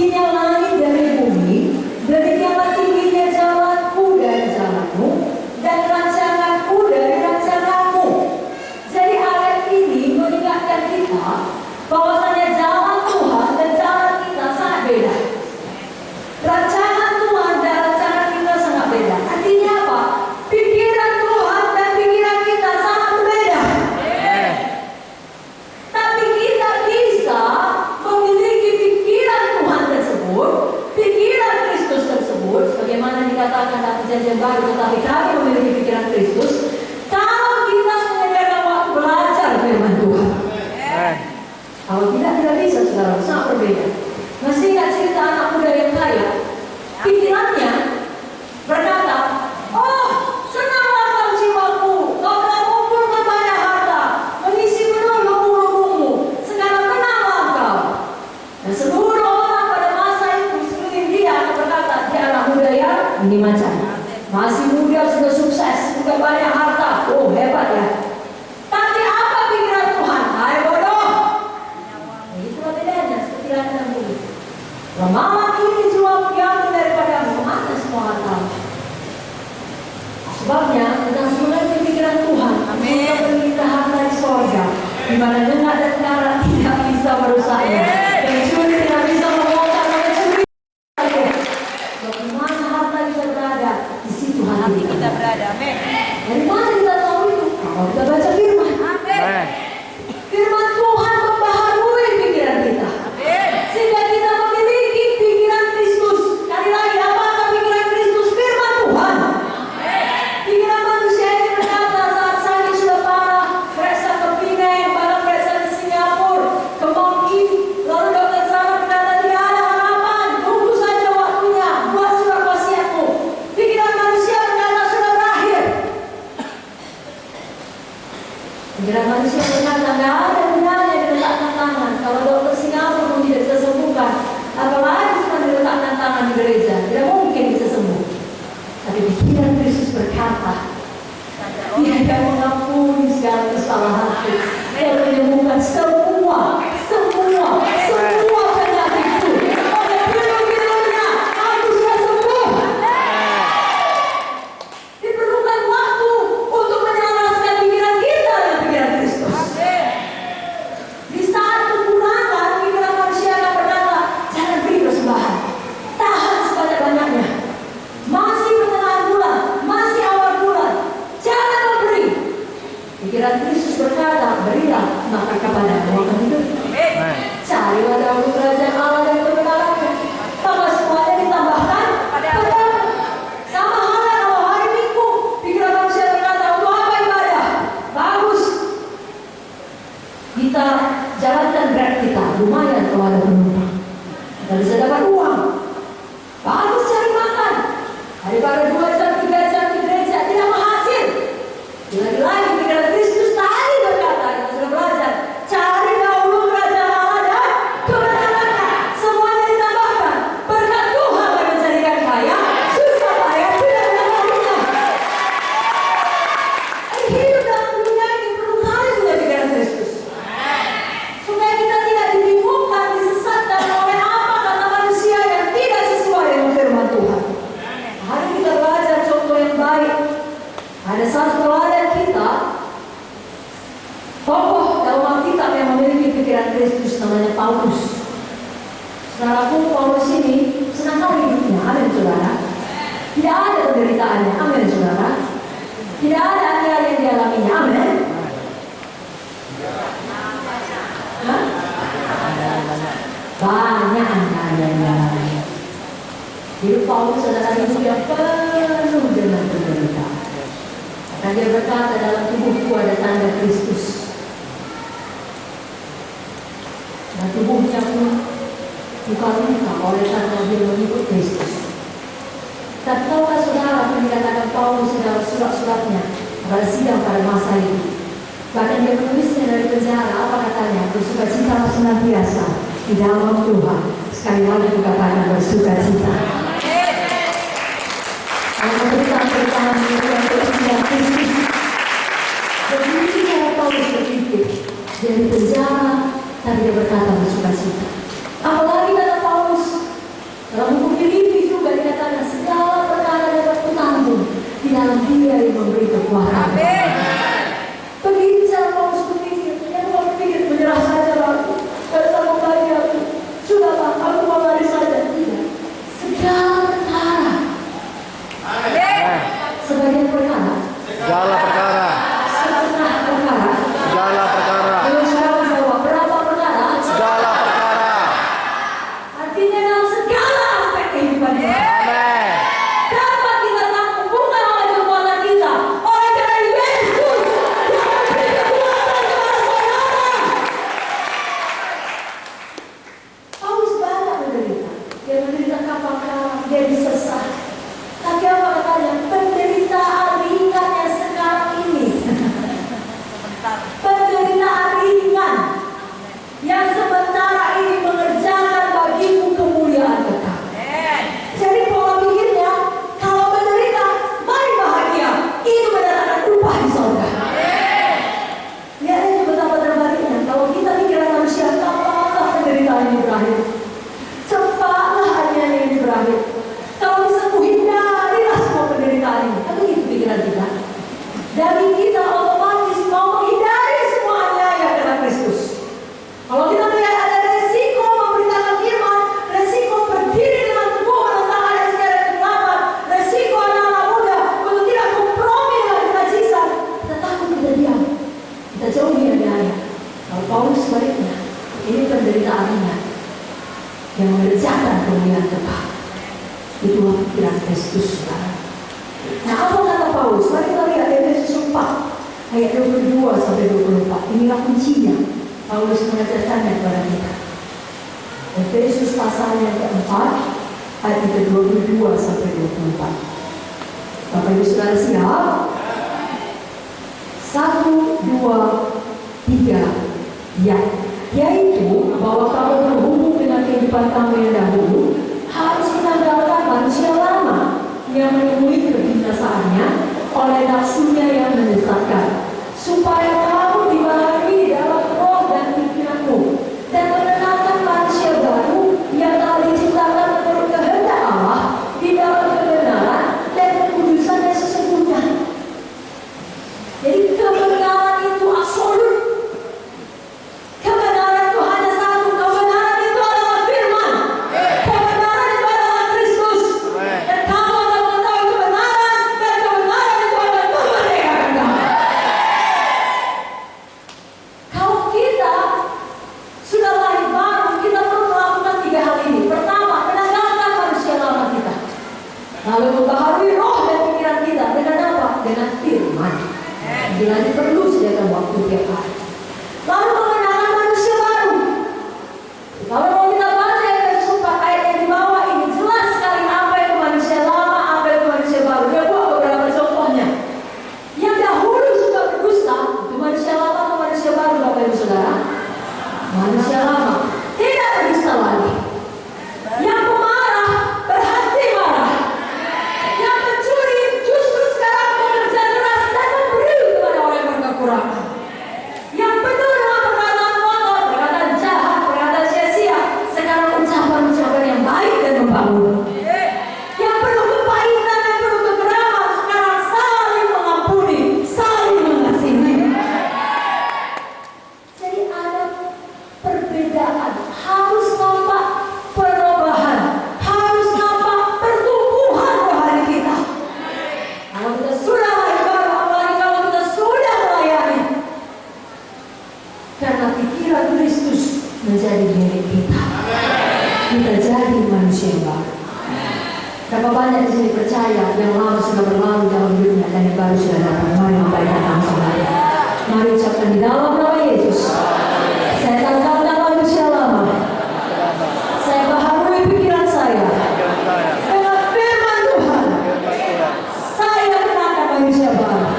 yang baru, tetapi kami memiliki pikiran Kristus. Kalau kita menyediakan waktu belajar firman Tuhan, Amen. kalau tidak bisa, saudara, sangat berbeda. Masih ingat cerita anak muda yang kaya? Pikirannya berkata, oh, senanglah kau jiwaku, kau telah mengumpulkan banyak harta, mengisi penuh lubung-lubungmu, sekarang tenanglah kau. Dan seluruh orang pada masa itu sekeliling dia berkata, dia anak muda yang ini macam, masih muda sudah sukses, sudah banyak harta, oh hebat ya. Tapi apa pikiran Tuhan? Hai bodoh. Itulah bedanya pikiran dan bumi. Malam ini jiwamu diambil daripadamu, kemana semua harta? Sebabnya kita harus mengerti pikiran Tuhan. Amin. Kita berita harta di sorga, di mana dengar dan darah tidak bisa merusaknya, dan curi tidak bisa membongkar mencuri. Bagaimana harta kita berada, di situ hati Hati kita berada. Amin. Dari mana kita tahu itu? Kalau kita baca firman. Amin. Amen. Firman Tuhan membaharui pikiran kita, Amin. sehingga kita memiliki pikiran Kristus. Sekali lagi, apakah pikiran Kristus? Firman Tuhan. Pikiran manusia ini berkata saat sakit sudah parah, periksa ke Pineng, bahkan periksa ke Singapura, ke Mongki, lalu dokter sana berkata tidak ada harapan, tunggu saja waktunya, buat surat wasiatmu. Pikiran manusia berkata sudah berakhir. Pikiran manusia berkata tidak ada gunanya diletakkan tangan. Kalau dokter Singapura pun tidak bisa sembuhkan, apalagi cuma diletakkan tangan di gereja, tidak mungkin bisa sembuh. Tapi pikiran Kristus berkata, Dia akan mengampuni segala kesalahanku. Dia menyembuhkan semua penyakitku. Oleh firman-Nya, aku sudah sembuh. Diperlukan waktu untuk menyelaraskan pikiran kita dengan pikiran Kristus. Di saat kekurangan, pikiran manusia akan berkata, jangan beri persembahan, tahan sebanyak-banyaknya. Masih pertengahan bulan, masih awal bulan, jangan memberi. Pikiran Kristus berkata, berilah maka kepadamu akan hidup. Amen. Carilah dahulu kerajaan Allah dan kebenarannya, maka semuanya ditambahkan kepadamu. Sama halnya kalau hari Minggu, pikiran manusia berkata, untuk apa ibadah? Bagus. Kita jalankan Grab kita, lumayan kalau ada penumpang. Kita bisa dapat uang. Bagus cari makan. Daripada 2 jam, 3 jam di gereja, tidak menghasil. Lagi-lagi pikiran Kristus tadi berkata, kita sudah belajar, cari dahulu kerajaan Allah dan kebenarannya, semuanya ditambahkan. Berkat Tuhan akan menjadikan kaya, susah payah tidak menanggung. Hidup dalam dunia ini perlu kali punya pikiran Kristus, supaya kita tidak dibingungkan, disesatkan oleh apa kata manusia yang tidak sesuai dengan firman Tuhan. Hari kita belajar contoh yang baik. Ada satu teladan kita, tokoh dalam Alkitab yang memiliki pikiran Kristus, namanya Paulus. Saudaraku, Paulus ini senang kali hidupnya, amin saudara. Tidak ada penderitaannya, amin saudara. Tidak ada aniaya yang dialaminya, amin. Hah? Banyak aniaya yang dialaminya. Hidup Paulus adalah hidup yang penuh dengan penderitaan. Dan dia berkata, dalam tubuhku ada tanda Kristus. Dan tubuhnya pun luka-luka oleh karena dia mengikut Kristus. Tapi tahukah saudara apa yang dikatakan Paulus dalam surat-suratnya pada sidang pada masa itu? Bahkan dia menulisnya dari penjara. Apa katanya? Bersukacita senantiasa di dalam Tuhan. Sekali lagi dikatakan bersukacita. Bertahan dengan pikiran Kristus. Begitu cara Paulus berpikir, dari penjara, tapi dia berkata bersukacita. Apalagi kata Paulus dalam buku Filipi juga dikatakan segala perkara dapat kutanggung di dalam Dia yang memberi kekuatan. Begitu cara Paulus berpikir, dia bukan berpikir menyerah saja aku, tidak sanggup lagi aku, sudahlah aku mau lari saja. Tidak, segala perkara. Sebagian perkara, Segala perkara. setengah perkara. Segala perkara. Kalau saudara jawab berapa perkara? Segala perkara. mengerjakan kemuliaan Tuhan. Itulah pikiran Kristus, saudara. Nah, apa kata Paulus? Mari kita lihat Efesus 4 ayat 22 sampai 24. Inilah kuncinya. Paulus mengajarkannya kepada kita. Efesus pasal yang keempat ayat 22 sampai 24. Bapak Ibu Saudara siap? 1, 2, 3. Ya, yaitu bahwa kamu berhubung dengan kehidupan kamu yang dahulu harus menanggalkan manusia lama yang menemui kebinasaannya oleh nafsunya yang menyesatkan, supaya kamu dibaharui dalam roh dan pikiranmu dan mengenalkan manusia baru yang telah diciptakan menurut kehendak Allah di dalam kebenaran dan kekudusan yang sesungguhnya. Jadi kebenaran itu absolut. Kebenaran itu hanya satu. Kebenaran itu adalah firman. Kebenaran itu adalah Kristus. Dan kamu akan mengetahui kebenaran, dan kebenaran itu akan memerdekakan kamu. Kalau kita sudah lahir baru, kita perlu melakukan 3 hal ini. Pertama, menanggalkan manusia lama kita. Lalu membaharui roh dan pikiran kita dengan apa? Dengan firman. Dengan perlu sediakan waktu tiap hari. Lalu mengenalkan manusia baru. Kalau mau kita baca Efesus 4 ayat yang di bawah ini, jelas sekali apa itu manusia lama, apa itu manusia baru. Dia buat beberapa contohnya. Yang dahulu suka berdusta, itu manusia lama atau manusia baru, Bapak Ibu Saudara? Manusia lama. Tidak berdusta lagi. Yang pemarah, berhenti marah. Yang mencuri, justru sekarang bekerja keras dan memberi kepada orang yang berkekurangan. Yang penuh dengan perkataan kotor, perkataan jahat, perkataan sia-sia, sekarang ucapan-ucapan yang baik dan membangun. Yang penuh kepahitan, yang penuh kegeraman, sekarang saling mengampuni, saling mengasihi. Jadi ada perbedaan, harus nampak perubahan, harus nampak pertumbuhan rohani kita. Kalau kita sudah lahir baru, apalagi kalau kita sudah melayani, karena pikiran Kristus menjadi milik kita. Kita jadi manusia yang baru. Berapa banyak di sini percaya yang lama sudah berlalu dalam hidupnya dan yang baru sudah datang. Mari memberikan tangan saudara. Mari ucapkan di dalam nama Yesus. Saya tanggalkan manusia lama. Saya baharui pikiran saya dengan firman Tuhan. Saya kenakan manusia baru.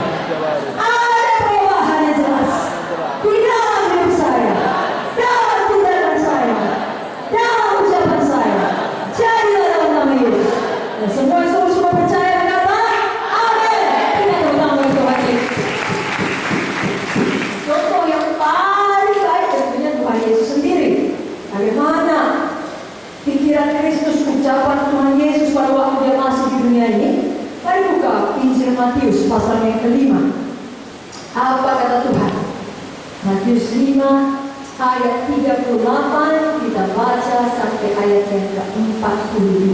Ada perubahan yang jelas di dalam hidup saya, dalam tindakan saya, dalam ucapan saya. Jadilah dalam nama Yesus. Dan semua yang semua percaya berkata, amin. Kita bertambah Tuhan Yesus. Contoh yang paling baik tentunya Tuhan Yesus sendiri. Bagaimana pikiran Kristus, ucapan Tuhan Yesus pada waktu dia masih di dunia ini? Mari buka Injil Matius pasal yang ke-5. Apa kata Tuhan? Matius 5 ayat 38 kita baca sampai ayat yang ke-42.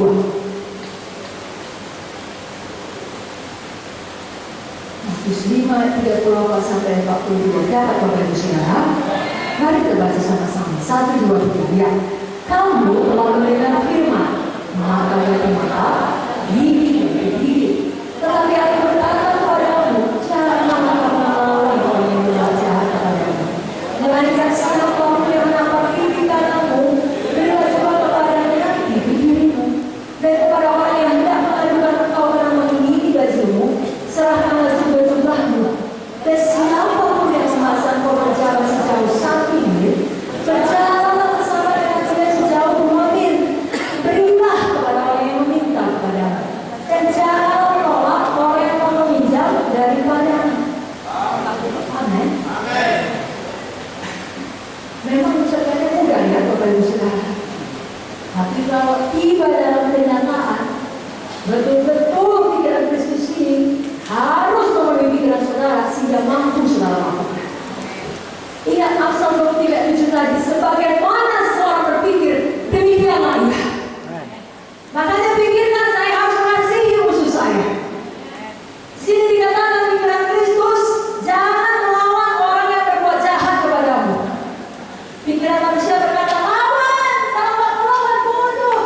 Matius 5 ayat 38 sampai 42. Dapat Bapak Ibu Saudara? Mari kita baca sama-sama. 1, 2, 3. Ya. Kamu telah mendengar firman, mata bagi mata, gigi bagi gigi. Tetapi aku berkata kepadamu, janganlah kamu melawan orang yang berbuat jahat kepadamu. Melainkan siapa yang menampar pipi kananmu, berilah juga kepadanya pipi kirimu. Dan kepada orang yang hendak mengadukan engkau karena mengingini bajumu, serahkanlah juga jubahmu. Dan siapapun yang memaksa engkau berjalan sejauh 1 mil, berjalanlah bersama dengan dia sejauh 2 mil. Berilah kepada orang yang meminta kepadamu, dan janganlah menolak orang yang mau meminjam daripadamu. Amin. Memang ucapannya mudah ya Bapak Ibu Saudara. Tapi kalau tiba dalam kenyataan, betul-betul pikiran Kristus ini harus memenuhi pikiran saudara sehingga mampu saudara lakukan. Ingat Amsal 23:7 tadi, sebagaimana seorang berpikir, demikianlah ia. Makanya pikirkan saya harus mengasihi musuh saya. Sini dikatakan pikiran Kristus, jangan melawan orang yang berbuat jahat kepadamu. Pikiran manusia berkata, lawan, kalau tak melawan bodoh.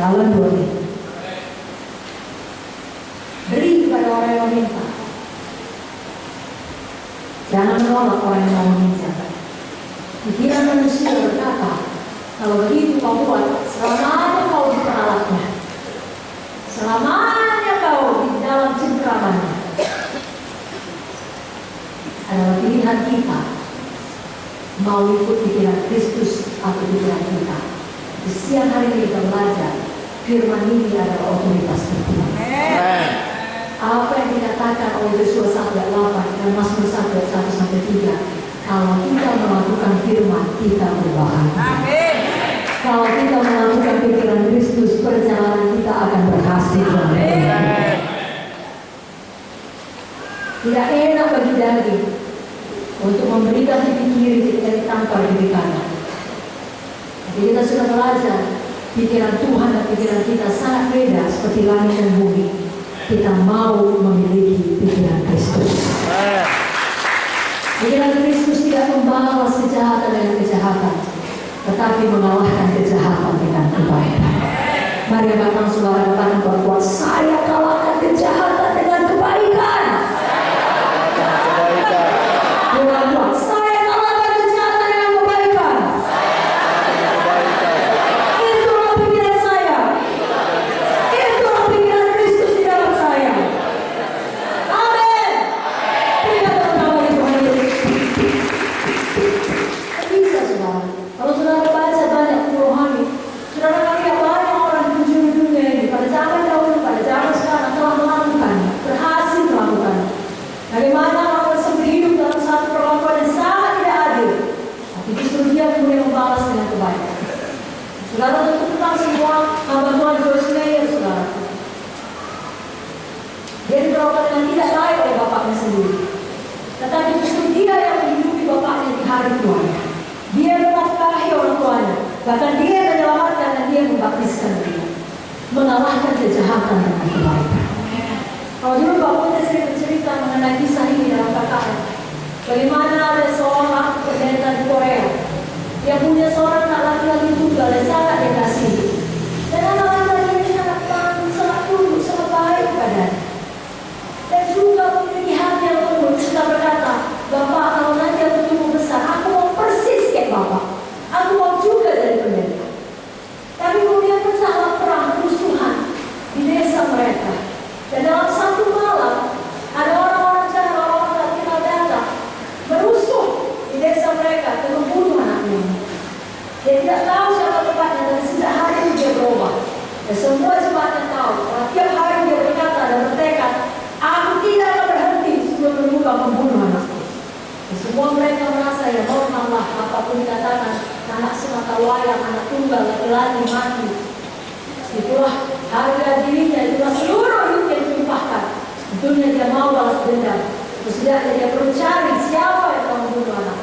Jalan 2 minggu. Beri kepada orang yang meminta. Jangan menolak orang yang mau meminta. Pikiran manusia berkata, kalau begitu kau buat, selamanya kau diperalatnya, selamanya kau di dalam cengkramannya. Adalah pilihan kita mau ikut pikiran Kristus atau pikiran kita. Di siang hari ini kita belajar firman ini adalah otoritas Tuhan. Apa yang dikatakan oleh Yosua 1 ayat 8 dan Mazmur 1 ayat 1 sampai 3. Kalau kita melakukan firman, kita berbahagia. Kalau kita melakukan pikiran Kristus, perjalanan kita akan berhasil. Tidak enak bagi daging untuk memberikan pipi kiri ketika ditampar pipi kanan. Jadi kita sudah belajar pikiran Tuhan dan pikiran kita sangat beda seperti langit dan bumi. Kita mau memiliki pikiran Kristus. Pikiran Kristus tidak membalas kejahatan dengan kejahatan, tetapi mengalahkan kejahatan dengan kebaikan. Mari katakan saudara, katakan bahwa saya kalahkan kejahatan dengan kebaikan. Buat saya kalahkan kejahatan dengan kebaikan. Itulah pikiran saya. Itulah pikiran Kristus di dalam saya. Amin. Tidak terlalu Tuhan Yesus. Bisa saudara. Kalau saudara baca banyak rohani, saudara lihat banyak orang di penjuru dunia ini pada zaman dahulu, pada zaman sekarang telah melakukan, berhasil melakukan. Bagaimana orang tersebut hidup dalam satu perlakuan yang sangat tidak adil, tapi justru dia kemudian membalas dengan kebaikan. Saudara tentu tentang semua hamba Tuhan Joyce Meyer, saudara. Dia diperlakukan dengan tidak baik oleh bapaknya sendiri, tetapi justru dia yang menghidupi bapaknya di hari tuanya. Dia menafkahi orang tuanya, bahkan dia menyelamatkan dan dia membaptiskan dia, mengalahkan kejahatan dengan kebaikan. Kalau dulu Pak Putri sering bercerita mengenai kisah ini dalam KKN, bagaimana ada seorang pendeta di Korea yang punya seorang anak laki-laki tunggal yang sangat dia kasihi, dan anak laki-laki ini sangat manis, sangat tunduk, sangat baik padanya, dan juga memiliki hati yang lembut. Serta berkata, Bapak, kalau nanti aku tumbuh besar, aku mau persis kayak Bapak, aku mau juga jadi pendeta. Tapi kemudian pecahlah perang kerusuhan di desa mereka, dan dalam satu malam ada orang-orang jahat, orang-orang tak kenal datang merusuh di desa mereka dan membunuh anaknya. Dia tidak tahu siapa tempatnya, dan sejak hari itu dia berubah. Dan semua jemaatnya tahu, karena tiap hari dia berkata dan bertekad, aku tidak akan berhenti sebelum membuka membunuh anakku. Dan semua mereka merasa ya normallah apapun dikatakan, anak semata wayang, anak tunggal, laki-laki mati. Itulah harga dirinya, itulah seluruh hidup yang dilimpahkan. Tentunya dia mau balas dendam. Terus dia perlu cari siapa yang telah membunuh anak.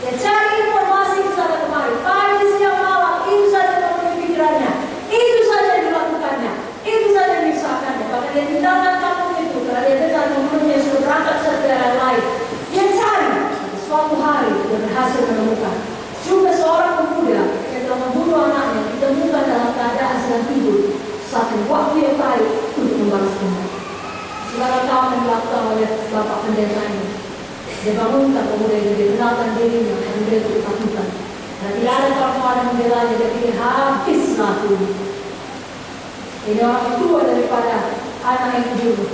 Dia cari informasi ke sana kemari, pagi siang malam, itu saja yang memenuhi pikirannya, itu saja yang dilakukannya, itu saja yang diusahakannya. Bahkan dia tinggalkan kampung itu karena dia dengar membunuhnya sudah berangkat ke daerah lain. Dia cari. Suatu hari dia berhasil menemukan juga seorang pemuda yang telah membunuh anaknya, ditemukan dalam keadaan sedang tidur. Satu waktu yang baik untuk membalas dendam. Saudara tahu yang dilakukan oleh bapak pendeta ini. Dia bangunkan pemuda itu, dia kenalkan dirinya, dan dia itu ketakutan. Dan tidak ada kawan-kawan yang membelanya, dia pikir habislah aku. Ini orang tua daripada anak yang dibunuh.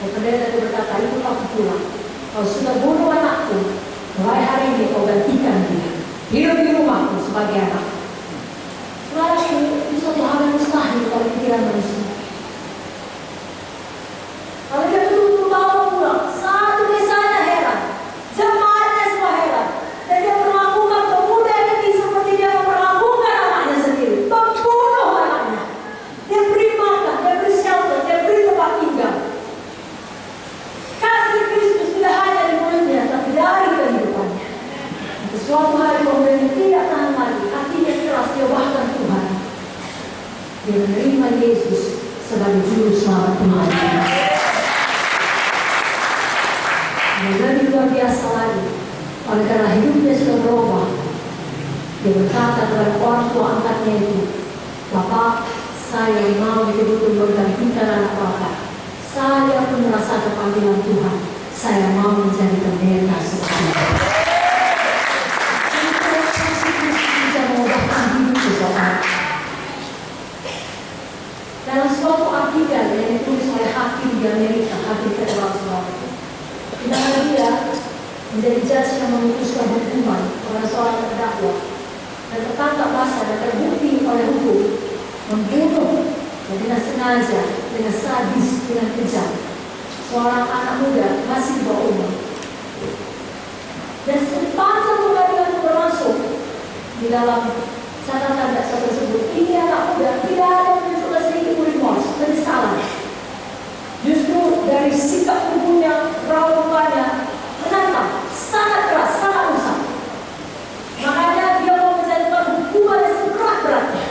Dan pendeta itu berkata, itu aku pulang. Kau sudah bunuh anakku, mulai hari ini kau gantikan dia. Hidup di rumahku sebagai anak. Saudara, itu suatu hal yang mustahil oleh pikiran manusia. Kalau dia betul-betul bawa pulang, satu desanya heran, jemaatnya semua heran, dan dia perlakukan pemuda ini seperti dia memperlakukan anaknya sendiri, membunuh anaknya. Dia beri makan, dia beri shelter, dia beri tempat tinggal. Kasih Kristus tidak hanya di mulutnya, tapi dari kehidupannya. Suatu hari pemuda ini tidak tahan lagi, hatinya keras, dia bahkan Tuhan. Dia menerima Yesus sebagai juru selamat Tuhan. Dan lebih luar biasa lagi, oleh karena hidupnya sudah berubah, dia berkata kepada orang tua angkatnya itu, Bapak, saya mau betul-betul menggantikan anak Bapak. Saya pun merasa panggilan Tuhan. Saya mau menjadi pendeta seperti itu. Bisa mengubahkan hidup seseorang. Dalam suatu artikel yang ditulis oleh hakim di Amerika, hakim federal itu, di mana dia menjadi judge yang memutuskan hukuman kepada seorang terdakwa dan tertangkap basah dan terbukti oleh hukum membunuh dengan sengaja, dengan sadis, dengan kejam seorang anak muda masih di bawah umur. Dan sepanjang pengadilan itu berlangsung, di dalam catatan jaksa tersebut, ini anak muda tidak ada menunjukkan sedikit pun remorse, penyesalan. Justru dari sikap tubuhnya, raut mukanya menantang, sangat keras, sangat rusak. Makanya dia mau menjatuhkan hukuman yang seberat-beratnya.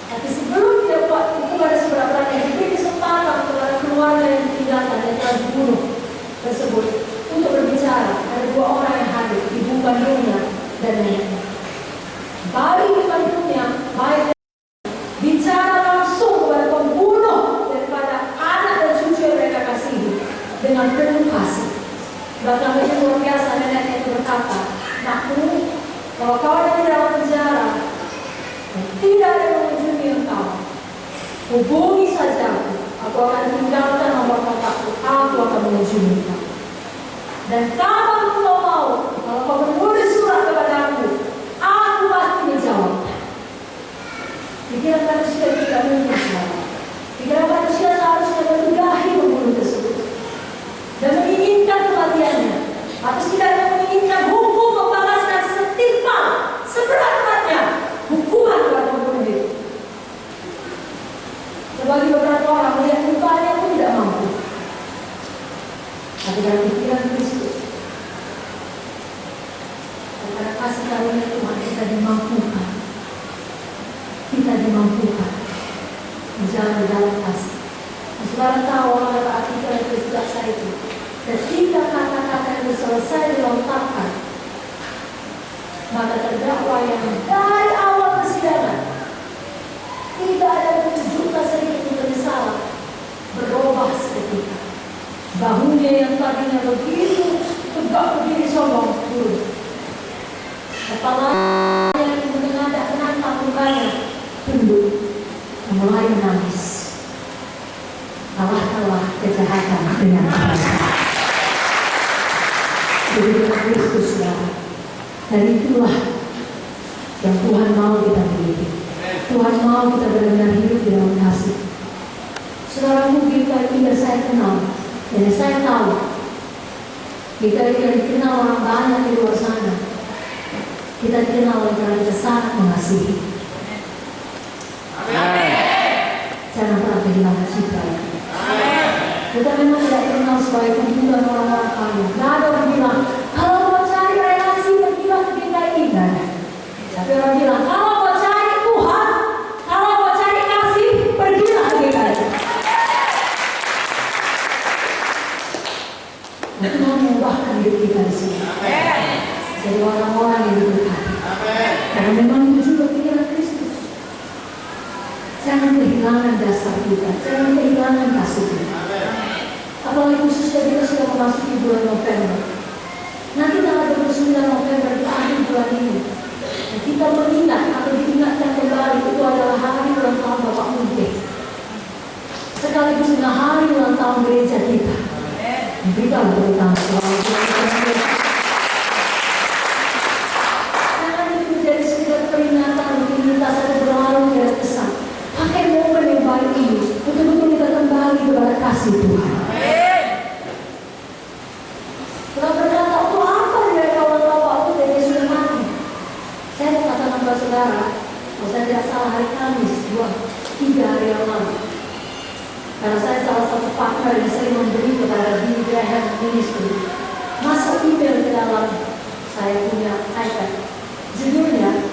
Tapi sebelum dia buat hukuman yang seberat-beratnya, diberi kesempatan kepada keluarga yang ditinggalkan yang telah dibunuh tersebut untuk berbicara. Ada dua orang yang hadir, ibu kandungnya dan neneknya. Bayi ibu kandungnya, baik bicara langsung kepada pembunuh daripada anak dan cucu yang mereka kasihi dengan penuh kasih. Bahkan itu luar biasa, neneknya itu berkata, "Nakku, kalau kau ada di dalam penjara dan tidak ada yang mengunjungi engkau, hubungi saja aku akan tinggalkan nomor kontakku, aku akan mengunjungi engkau. Dan kalau kau mau, kalau kau menulis surat kepada aku pasti menjawab." Pikiran manusia tidak mungkin selalu. Pikiran manusia seharusnya meludahi pembunuh tersebut dan menginginkan kematiannya, atau setidaknya menginginkan hukum membalaskan setimpal seberat-beratnya hukuman kepada pembunuh itu. Sebagai beberapa orang melihat mukanya pun tidak mampu. Tapi dalam pikiran Kristus, karena kasih karunia Tuhan, kita dimampukan. Kita dimampukan berjalan dalam kasih. Saudara tahu orang kata artikel yang sejak saya itu, ketika kata-kata itu selesai dilontarkan, maka terdakwa yang dari awal persidangan tidak ada menunjukkan sedikit penyesalan berubah seketika. Bahunya yang tadinya begitu tegak berdiri sombong turun. Kepalanya yang menengadah menantang mukanya tunduk, mulai menangis. Kalahkanlah kejahatan dengan kebaikan. Begitu Kristus, saudara. Dan itulah yang Tuhan mau kita miliki. Tuhan mau kita benar-benar hidup di dalam kasih. Saudara, mungkin kita saya kenal, dan saya tahu kita dikenal orang banyak di luar sana. Kita dikenal oleh karena kita sangat mengasihi. Jangan pernah kehilangan citra itu. Kita memang tidak dikenal sebagai kumpulan orang-orang kaya. Tidak ada orang bilang, kalau mau cari relasi pergilah ke GKI. Tapi orang bilang, kalau mau cari Tuhan, kalau mau cari kasih, pergilah ke GKI. Dan Tuhan mengubahkan hidup kita di sini. Jadi orang-orang yang diberkati. Karena memang itu juga pikiran Kristus. Jangan kehilangan dasar kita, jangan kehilangan kasih kita. Apalagi khususnya kita sudah memasuki bulan November. Nanti tanggal 29 November di akhir bulan ini, dan kita mengingat atau diingatkan kembali itu adalah hari ulang tahun Bapak Munte. Sekaligus dengan hari ulang tahun gereja kita. Berikan tepuk tangan. Jangan itu menjadi sekedar peringatan, rutinitas atau berlalu tidak kesan. Pakai momen yang baik ini, betul-betul kita kembali kepada kasih Tuhan. Kalau berkata, untuk apa dia kawan Bapak itu dia sudah mati? Saya mau katakan kepada saudara, kalau saya tidak salah hari Kamis, 3 hari yang lalu. Karena saya salah satu partner yang sering memberi kepada Billy Graham Ministry. Masuk email ke dalam saya punya iPad. Judulnya,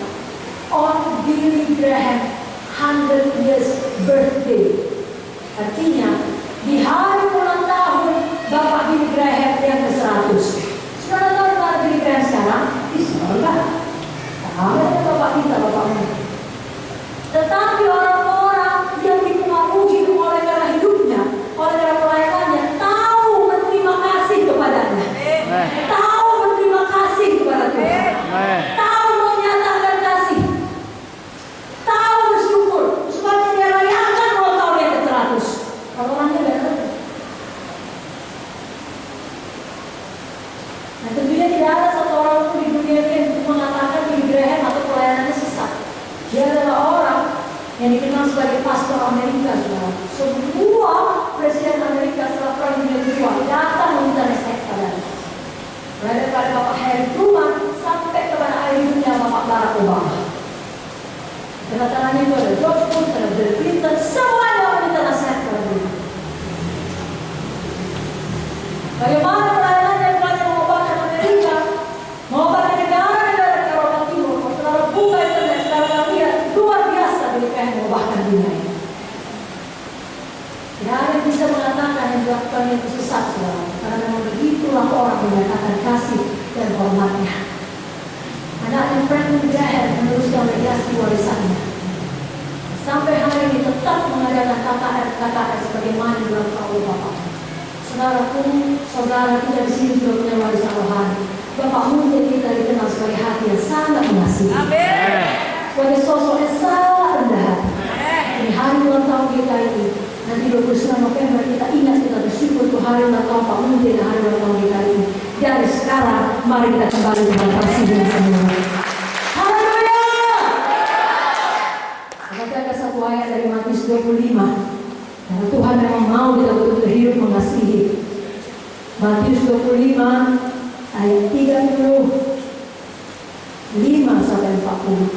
On Billy Graham 100 years birthday. Artinya, di hari ulang tahun Bapak Billy Graham yang ke-100. Saudara tahu Bapak Billy Graham sekarang? Di surga. Tahu Bapak kita, Bapakmu. Tetapi Tetapi orang-orang yang dipengaruhi oleh karena hidupnya, oleh karena pelayanannya, tahu berterima kasih kepadanya, tahu berterima kasih kepada Tuhan, tahu menyatakan kasih, tahu bersyukur, supaya dia rayakan ulang tahun yang ke-100. Kalau orangnya tidak ngerti. Nah, tentunya tidak ada satu orang pun di dunia ini yang mengatakan Billy Graham atau pelayanannya sesat. Dia adalah orang yang dikenal sebagai pastor Amerika, saudara. Semua presiden Amerika setelah Perang Dunia Kedua datang meminta nasihat padanya. Mulai daripada Bapak Harry Truman sampai kepada akhirnya Bapak Barack Obama. Kedatangannya itu ada George Bush, ada Bill Clinton, semuanya meminta nasihat kepada dia. Bagaimana pelayanan yang telah mengubahkan Amerika, mengubahkan negara-negara di Eropa Timur, saudara buka internet, saudara lihat luar biasa mereka yang mengubahkan dunia ini. Tidak ada yang bisa mengatakan yang dilakukan itu sesat, saudara, karena memang begitulah orang menyatakan kasih dan hormatnya. Anaknya Franklin Graham meneruskan legasi warisannya. Sampai hari ini tetap mengadakan KKR sebagaimana dilakukan oleh Bapak. Saudara kita di sini juga punya warisan rohani. Bapak Munte kita dikenal sebagai hati yang sangat mengasihi. Sebagai sosok yang sangat rendah hati. Di hari ulang tahun kita ini, nanti 29 November kita ingat, kita bersyukur untuk hari ulang tahun Pak Munte dan hari ulang tahun kita ini. Dari sekarang, mari kita kembali dengan kasih dan semua. Haleluya! Saya ada satu ayat dari Matius 25. Karena Tuhan memang mau kita betul-betul hidup mengasihi. Matius 25 ayat 35 sampai 40.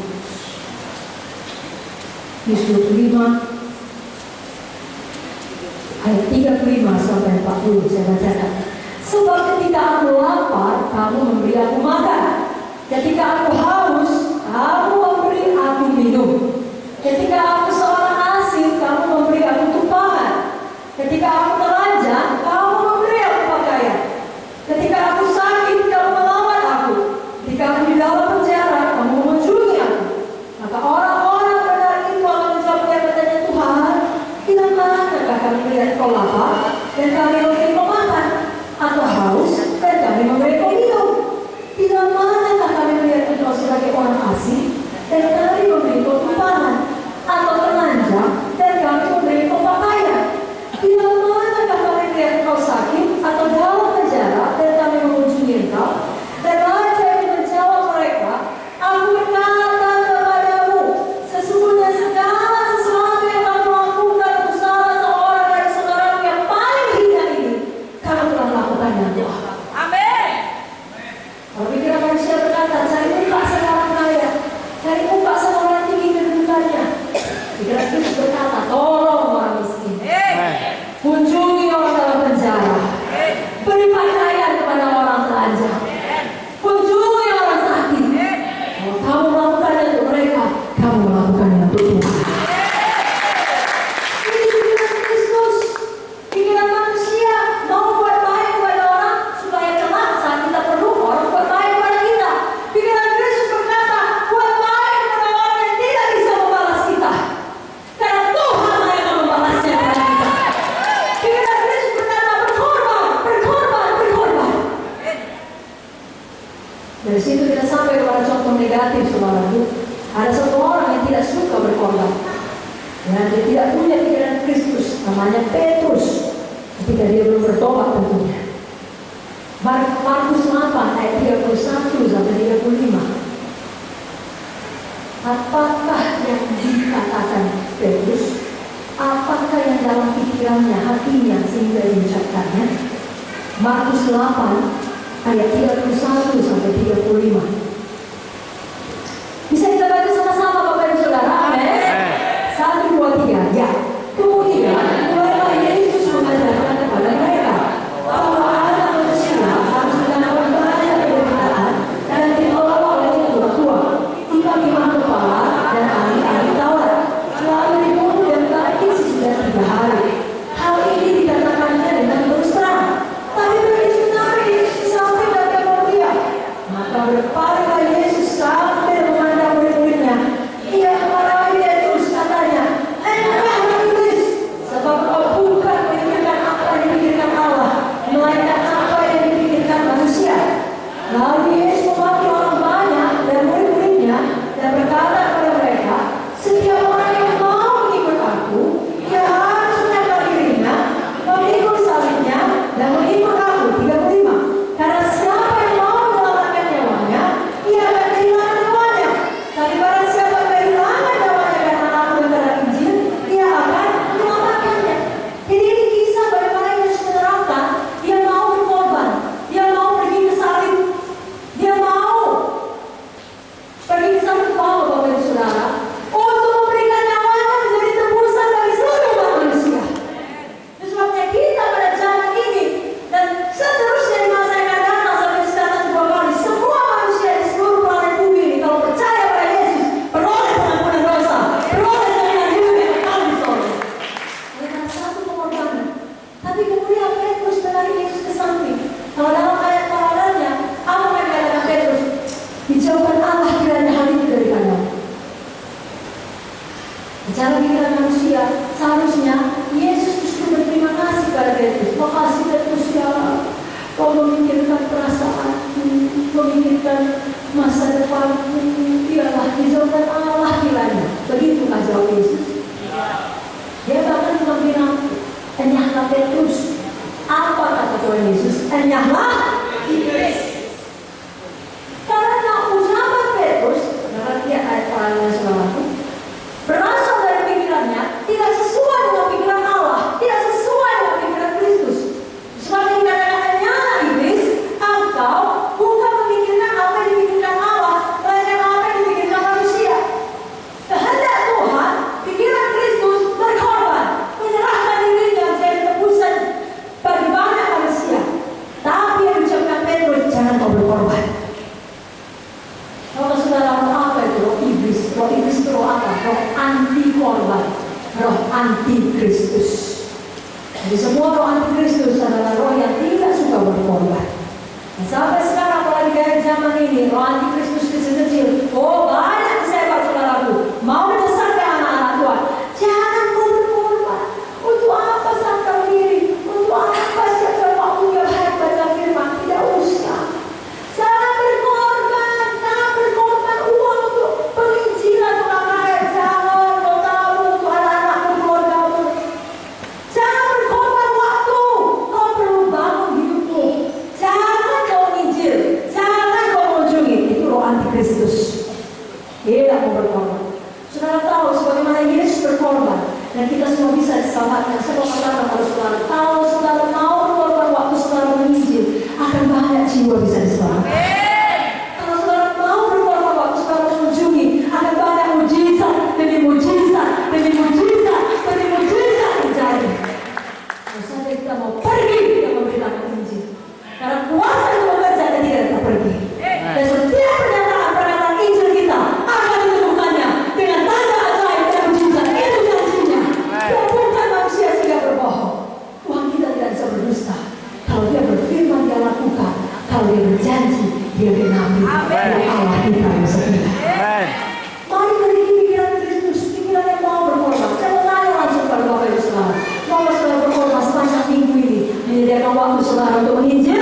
Matius 25 ayat 35 sampai 40 saya bacakan. Sebab ketika aku lapar, kamu memberi aku makan. Ketika aku haus, kamu memberi aku minum. Ketika aku seorang asing, kamu memberi aku tumpangan. Ketika aku telanjang, kamu memberi aku pakaian. Ketika aku sakit, kamu merawat aku. Ketika aku di dalam penjara, kamu mengunjungi aku. Maka orang-orang benar itu akan menjawab katanya, Tuhan, bila manakah kami melihat kau lapar dan kami memberi kau makan, atau haus dan kami memberi kau minum? Bila manakah kami melihat engkau sebagai orang asing dan kami memberi kau tumpangan, atau telanjang dan kami memberi kau pakaian? Bila manakah kami melihat engkau sakit atau dalam penjara dan kami mengunjungi engkau? Dan raja itu menjawab mereka, aku berkata kepadamu, sesungguhnya segala sesuatu yang kamu lakukan untuk salah seorang dari saudaramu yang paling hina ini, kamu telah melakukannya untuk aku. Amin. Kalau pikiran manusia berkata, cari muka sama orang kaya, cari muka sama orang tinggi kedudukannya. Pikiran Kristus berkata, tolong orang miskin, kunjungi orang dalam penjara, beri pakaian kepada orang telanjang, kunjungi orang sakit. Kalau kamu melakukannya untuk mereka, kamu melakukannya untuk Tuhan. Ini pikiran Kristus, pikiran manusia mau buat baik kepada orang supaya kelak saat kita perlu orang buat baik kepada kita. Pikiran Kristus berkata, buat baik kepada orang yang tidak bisa membalas kita, karena Tuhan yang akan membalasnya kepada kita. Pikiran Kristus berkata, berkorban, berkorban, berkorban. Dari situ kita sampai kepada contoh negatif, saudaraku. Ada satu orang yang tidak suka berkorban, dan dia tidak punya pikiran Kristus, namanya Petrus. Ketika dia belum bertobat tentunya. Markus 8 ayat 31 sampai 35. Apakah yang dikatakan Petrus? Apakah yang dalam pikirannya, hatinya sehingga diucapkannya? Markus 8 ayat 31 sampai 35. Bisa kita baca sama-sama Bapak Ibu Saudara? Amin. 1, 2, 3. Ya. Kemudian mulailah Yesus mengajarkan kepada mereka bahwa anak manusia harus mendapat banyak penderitaan dan ditolak oleh kedua tua, imam-imam kepala dan ahli-ahli Taurat, selalu dibunuh dan mati sesudah 3 hari. Hal ini dikatakannya dengan terus terang. Tapi begitu Yesus di samping dan kemudian, maka berpaling manusia. Seharusnya Yesus justru berterima kasih pada Petrus. Makasih Petrus ya, kau memikirkan perasaanku, memikirkan masa depanku. Ialah hizaukan Allah kiranya. Begitu jawab Yesus. Dia bahkan bilang, enyahlah Petrus. Apa kata Tuhan Yesus? Enyahlah iblis. Karena ucapan Petrus, karena dia ayat-ayat saudaraku, berasal dari pikirannya tidak sesuai dengan pikiran Allah, tidak sesuai dengan pikiran Kristus. Sebab dikatakan enyahlah iblis, engkau bukan memikirkan apa yang dipikirkan Allah, melainkan apa yang dipikirkan manusia. Kehendak Tuhan, pikiran Kristus berkorban, menyerahkan dirinya menjadi tebusan bagi banyak manusia. Tapi yang diucapkan Petrus, jangan kau berkorban. Kalau saudara apa itu roh iblis? Roh iblis itu roh apa? Roh anti korban, roh anti Kristus. Jadi semua roh anti Kristus adalah roh yang tidak suka berkorban. Nah, sampai sekarang apalagi kayak zaman ini, roh anti Kristus kecil-kecil. Oh banyak saya saudaraku mau membesarkan anak-anak Tuhan. Jangan kau berkorban. Untuk apa sangkal diri? Untuk apa siapkan waktunya baik baca firman? Tidak usah. Jangan berkorban uang untuk penginjilan orang lain. Jangan kau tahu untuk anak-anakmu, keluargamu. Jangan berkorban waktu. Kau perlu bangun hidupmu. Jangan kau menginjil. Jangan kau mengunjungi. Itu roh antikristus. Dia tidak mau berkorban. Saudara tahu sebagaimana Yesus berkorban dan kita semua bisa diselamatkan. Saya mau katakan pada saudara, kalau saudara mau berkorban waktu saudara menginjil, akan banyak jiwa bisa diselamatkan. Kalau saudara mau berkorban waktu saudara mengunjungi, akan banyak mujizat demi mujizat demi mujizat demi mujizat terjadi. Kalau saja kita mau pergi dan memberitakan Injil, karena kuasa itu bekerja dan tidak akan pergi. Dan setiap pernyataan Injil kita akan ditemukannya dengan tanda ajaib dan mujizat. Itu janjinya. Dia bukan manusia sehingga berbohong. Tuhan kita tidak bisa berdusta. Kalau dia berfirman dia lakukan. Kalau dia berjanji dia genapi. Dan Allah kita yang setia. Mari memiliki pikiran Kristus, pikiran yang mau berkorban. Saya mau tanya langsung pada Bapak Ibu Saudara. Mau saudara berkorban sepanjang minggu ini menyediakan waktu saudara untuk menginjil?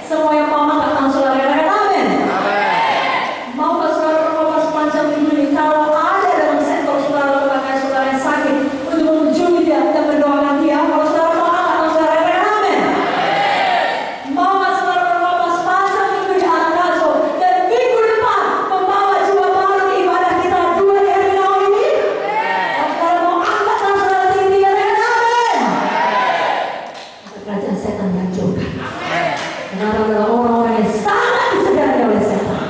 Semua yang mau angkat tangan saudara katakan amin. Mau saudara berkorban sepanjang minggu ini? Kalau ada dalam sektor saudara lembaga saudara yang sakit untuk mengunjungi dia dan mendoakan dia, kalau saudara mau angkat tangan saudara katakan amin. Mau saudara berkorban sepanjang minggu di Antazo dan minggu depan membawa jiwa baru di ibadah kita 2 hari tahun ini? Saudara mau angkat tangan saudara tinggi katakan amin. Kerajaan setan dihancurkan. Saudara adalah orang-orang yang sangat disegani oleh setan.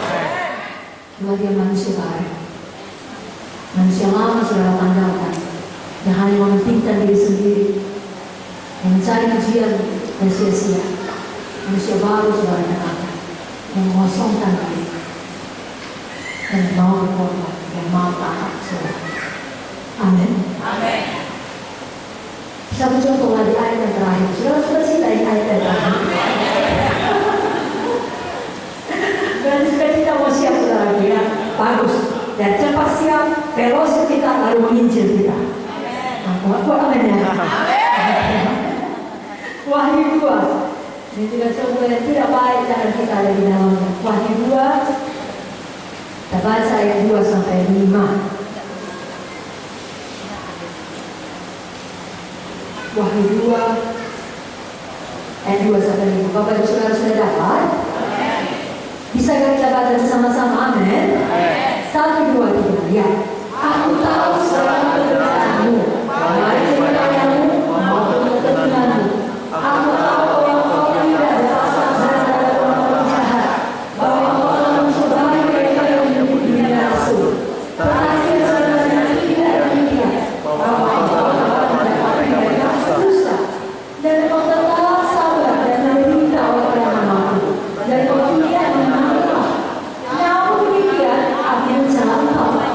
Dia manusia baru. Manusia lama saudara tanggalkan, yang hanya mementingkan diri sendiri, yang mencari pujian dan sia-sia. Manusia baru saudara katakan, yang mengosongkan diri dan mau berkorban, yang mau taat saudara. Amin. Satu contoh lagi ayat yang terakhir. Saudara sudah sih dari ayat yang terakhir. Berarti sudah kita mau siap saudara ya. Bagus. Dan cepat siap, velocity kita lalu menginjil kita. Aku amin ya. Wahyu 2. Ini juga sesuatu yang tidak baik jangan kita ada di dalamnya. Wahyu 2. Kita baca ayat 2 sampai 5. Wahyu 2 ayat 2 sampai 5. Bapak Ibu Saudara sudah dapat? Bisa kita baca bersama-sama? Amin. 1, 2, 3. Ya. Aku tahu selama kebenaranmu, baik kebenaranmu maupun kebenaranmu. Aku tahu bahwa kau tidak berasal dari orang jahat, bahwa kau telah mencobai mereka yang menyebut rasul. Terakhir sebenarnya tidak demikian, bahwa kau telah mendapati mereka berdusta, dan kau tetap sabar dan menderita oleh namaku, dan kau tidak mengenalilah. Namun demikian, aku mencela engkau.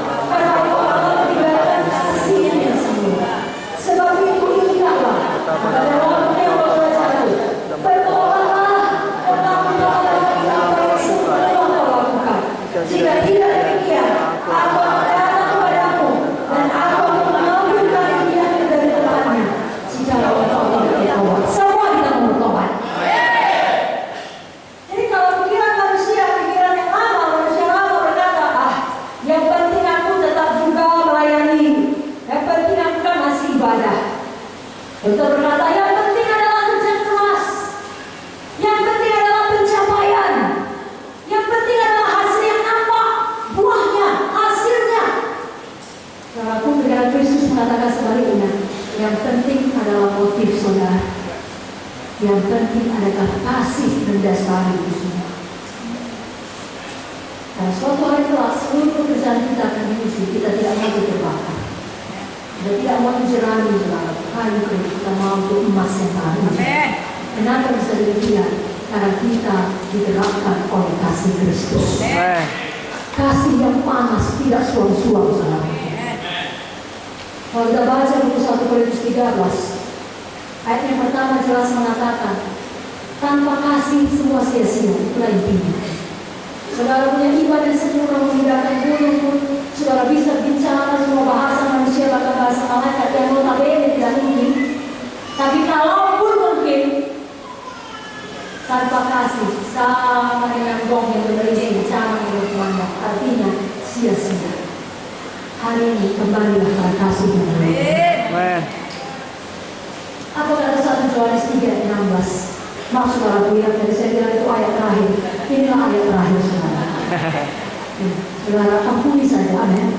Dokter berkata, yang penting adalah kerja keras. Yang penting adalah pencapaian. Yang penting adalah hasil yang nampak, buahnya, hasilnya. Saudaraku, negara Kristus mengatakan sebaliknya. Yang penting adalah motif saudara. Yang penting adalah kasih mendasari itu semua. Karena suatu hari kelak seluruh pekerjaan kita akan diuji, kita tidak mau terbakar. Kita tidak mau menjerami saudara. Kayu kita mau untuk emas yang baru. Kenapa bisa demikian? Karena kita digerakkan oleh kasih Kristus. Amen. Kasih yang panas, tidak suam-suam saudara. Kalau kita baca buku 1 Korintus 13, ayat yang pertama jelas mengatakan, tanpa kasih semua sia-sia, itulah intinya. Saudara punya iman dan sempurna memindahkan gunung pun, saudara bisa bicara semua bahasa manusia, bahkan bahasa malaikat yang notabene tidak mungkin. Tapi kalaupun mungkin, tanpa kasih, sama dengan gong yang beriring, cara menurut Anda, artinya sia-sia. Hari ini kembalilah pada kasih yang baru. Amen. Apa kata 1 Yohanes 3 ayat 16? Maksud saudara yang tadi saya bilang itu ayat terakhir. Inilah ayat terakhir saudara. Saudara ampuni saja, amin.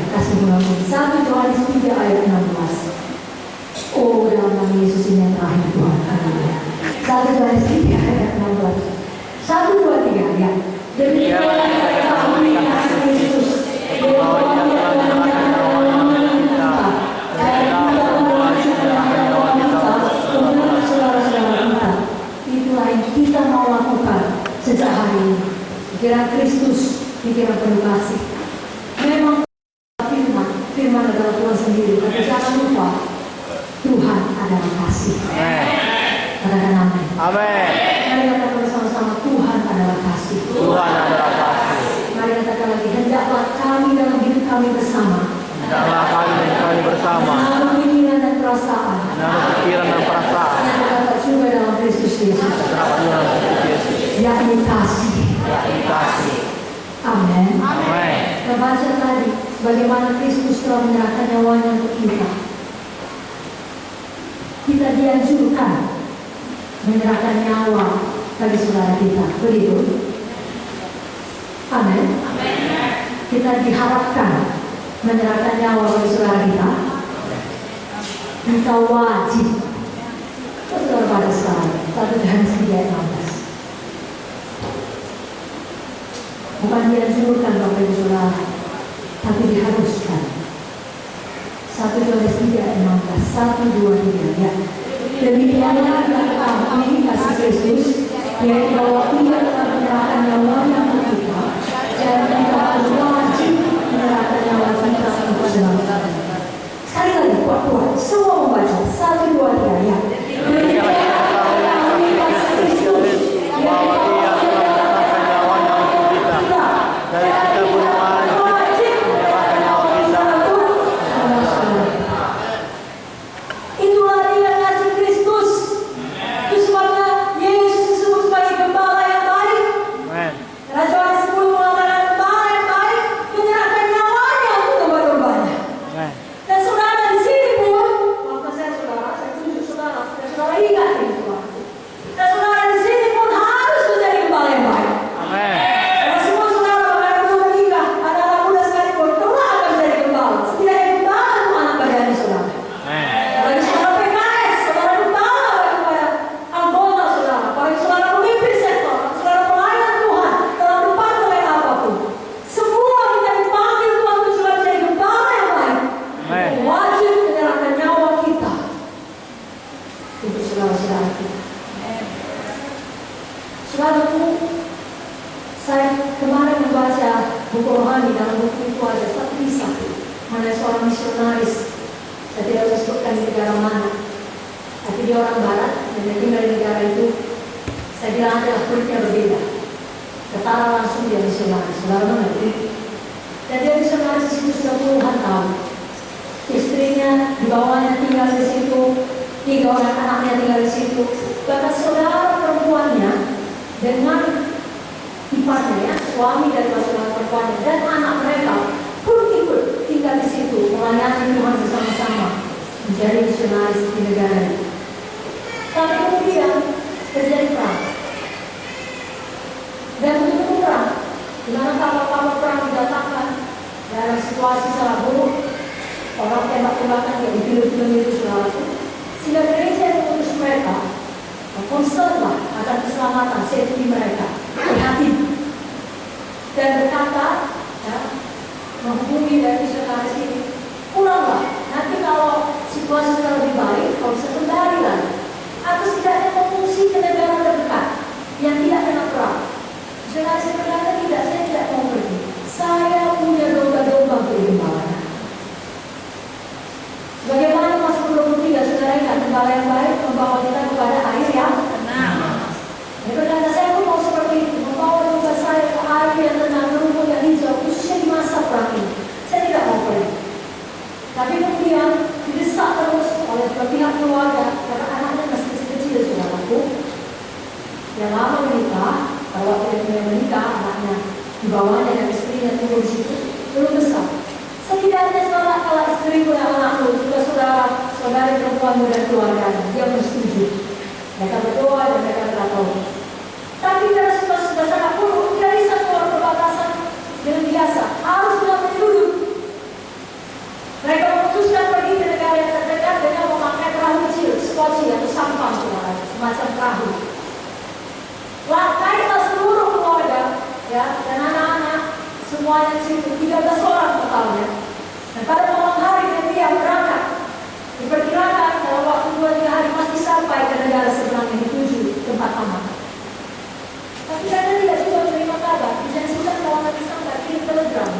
Kasih mengampuni. 1 Yohanes 3 ayat 16. Oh, dalam nama Yesus ini yang terakhir Tuhan. 1 Yohanes 3 ayat 16. 1, 2, 3 ya. Demikianlah kita ketahui kasih Kristus. Bahwa Dia telah menyerahkan nyawanya untuk kita, dan kita menyerahkan nyawa kita untuk saudara-saudara kita. Itulah yang kita mau lakukan sejak hari ini. Pikiran Kristus, pikiran penuh kasih. Memang firman adalah Tuhan sendiri, tapi jangan lupa Tuhan adalah kasih. Katakan amin. Amin. Mari katakan bersama-sama, Tuhan adalah kasih. Tuhan adalah kasih. Mari katakan lagi, hendaklah kami dalam hidup kami bersama. Hendaklah kami bersama. Menaruh pikiran dan perasaan. Menaruh pikiran dan perasaan. Yang terdapat juga dalam Kristus Yesus. Terdapat dalam Kristus Yesus. Yakni kasih. Yakni kasih. Amin. Amin. Kita baca tadi, bagaimana Kristus telah menyerahkan nyawanya untuk kita. Kita dianjurkan menyerahkan nyawa bagi saudara kita. Begitu. Amin. Kita diharapkan menyerahkan nyawa bagi saudara kita. Kita wajib. Saudara pada sekarang 1 Yohanes 3 ayat 16. Bukan dianjurkan Bapak Ibu Saudara, tapi diharuskan. 1 Yohanes 3 ayat 16. 1, 2, 3 ya. Demikianlah kita ketahui kasih Kristus, yaitu bahwa Ia telah menyerahkan nyawanya untuk kita, dan kita wajib menyerahkan nyawa kita untuk saudara. Sekali lagi, kuat-kuat, semua membaca. 1, 2, 3 ya. Demikianlah kita ketahui kasih Kristus, Bahwa Dia telah menyerahkan nyawanya untuk kita, dan kita pun wajib menyerahkan nyawa kita untuk saudara. Itulah dia kasih Kristus. Itu sebabnya Yesus disebut sebagai gembala yang baik. Amen. Raja Yohanes 10 mengatakan gembala yang baik menyerahkan nyawanya untuk domba-dombanya. Amen. Dan saudara di sini pun, maafkan saya saudara, saya tunjuk saudara, dan saudara ingat ini semua. Dan saudara di sini pun harus menjadi gembala yang baik. Amen. Karena semua saudara bahkan belum menikah, anak-anak muda sekalipun, kelak akan menjadi gembala. Setidaknya gembala itu anak bagian saudara. Amen. Bagi saudara PKS, saudara gembala kepada anggota saudara, bagi saudara pemimpin sektor, saudara pelayan Tuhan dalam departemen apapun. Semua kita dipanggil Tuhan untuk saudara menjadi gembala yang baik. Amen. Wajib menyerahkan nyawa kita untuk saudara-saudara kita. Saudaraku, saya kemarin membaca buku rohani, dalam buku itu ada satu kisah mengenai seorang misionaris. Saya tidak usah sebutkan di negara mana, tapi dia orang barat dan dia tinggal di negara itu. Saya bilang adalah kulitnya berbeda. Ketara langsung dia misionaris, saudara mengerti? Dan dia misionaris di situ sudah puluhan tahun. Istrinya di bawahnya tinggal di situ, 3 orang anaknya tinggal di situ. Bahkan saudara perempuannya dengan iparnya, ya, suami dari saudara perempuannya dan anak mereka pun ikut tinggal di situ, melayani Tuhan bersama-sama, menjadi revolusionaris di negara itu. Tapi kemudian terjadi perang. Dan begitu perang, di mana kapal-kapal perang didatangkan dalam situasi sangat buruk, orang tembak-tembakan yang di film-film itu selalu. Sehingga gereja yang mengutus mereka concernlah akan keselamatan safety mereka, hati dan berkata, ya, menghubungi dari misionaris ini, pulanglah. Nanti kalau situasi sudah lebih baik, kau bisa kembali lagi. Atau setidaknya mengungsi ke negara terdekat yang tidak kena perang. Misionaris berkata, tidak, saya tidak mau pergi. Saya punya domba-domba bergembala. Bagaimana masuk 23, saudara ingat, gembala yang baik membawa kita kepada air yang tenang. Dia berkata, saya pun mau seperti itu, membawa domba saya ke air yang tenang, rumput yang hijau, khususnya di masa perang ini. Saya tidak mau pergi. Tapi kemudian didesak terus oleh pihak keluarga, karena anaknya masih kecil-kecil, saudaraku. Yang lama menikah, kalau dia menikah, anaknya dibawanya dan istrinya tunggu di situ, belum besar. Setidaknya salah kalau istrimu dan anakmu juga saudara-saudari perempuanmu dan keluarganya, dia bersetuju. Mereka berdoa dan mereka berkata. Tapi karena sudah sangat buruk, tidak bisa keluar perbatasan dengan biasa, harus pulang penduduk. Mereka memutuskan pergi ke negara yang terdekat dengan memakai perahu kecil, skoci atau sampan, semacam perahu. Langkailah seluruh keluarga, ya, dan anak-anak, semuanya di situ, 13 orang totalnya. Dan pada malam hari ketika berangkat, diperkirakan dalam waktu 2-3 hari pasti sampai ke negara seberang yang dituju, tempat aman. Tapi karena tidak juga menerima kabar, dijanjikan kalau nanti sampai kirim telegram.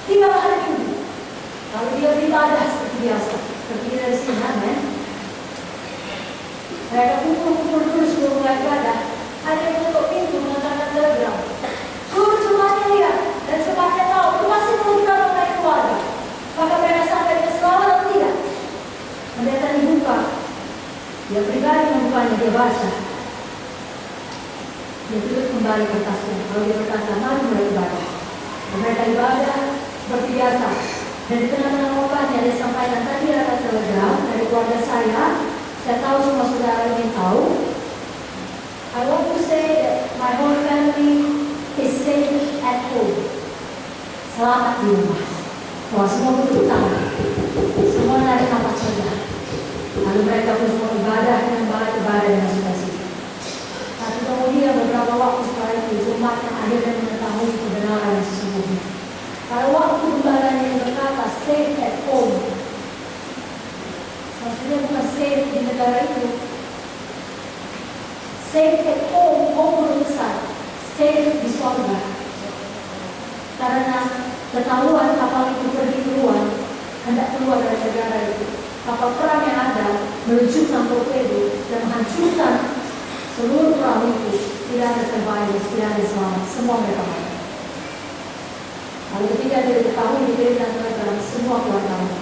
Tiba hari Minggu, lalu dia beribadah seperti biasa, seperti dari sini, amen. Mereka kumpul-kumpul dulu sebelum mulai ibadah. Ada yang tutup pintu mengatakan telegram. Seluruh jemaatnya lihat dan jemaatnya tahu itu masih menunjukkan mengenai keluarga. Maka mereka sampai ke selamat atau tidak. Pendeta dibuka. Dia pribadi membukanya, dia baca. Dia tutup kembali kertasnya. Lalu dia berkata, mari mulai ibadah. Dan mereka ibadah seperti biasa. Dan di tengah-tengah khotbahnya dia sampaikan, tadi ada telegram dari keluarga saya. Saya tahu semua saudara ingin tahu. I want to say that my whole family is safe at home. Selamat di rumah. Wah, semua betul tangan. Semua narik nafas saja. Lalu mereka pun semua ibadah dengan baik, ibadah dengan sukacita. Tapi kemudian beberapa waktu setelah itu, umatnya akhirnya mengetahui kebenaran yang sesungguhnya. Pada waktu gembalanya yang berkata safe at home, maksudnya bukan safe di negara itu. Safe at home, belum besar. Safe di sorga. Karena ketahuan kapal itu pergi keluar, hendak keluar dari negara itu. Kapal perang yang ada meluncurkan torpedo dan menghancurkan seluruh perahu itu. Tidak ada survivors, tidak ada selamat. Semua mereka mati. Lalu ketika dia diketahui diberikan telegram, semua keluarga mati.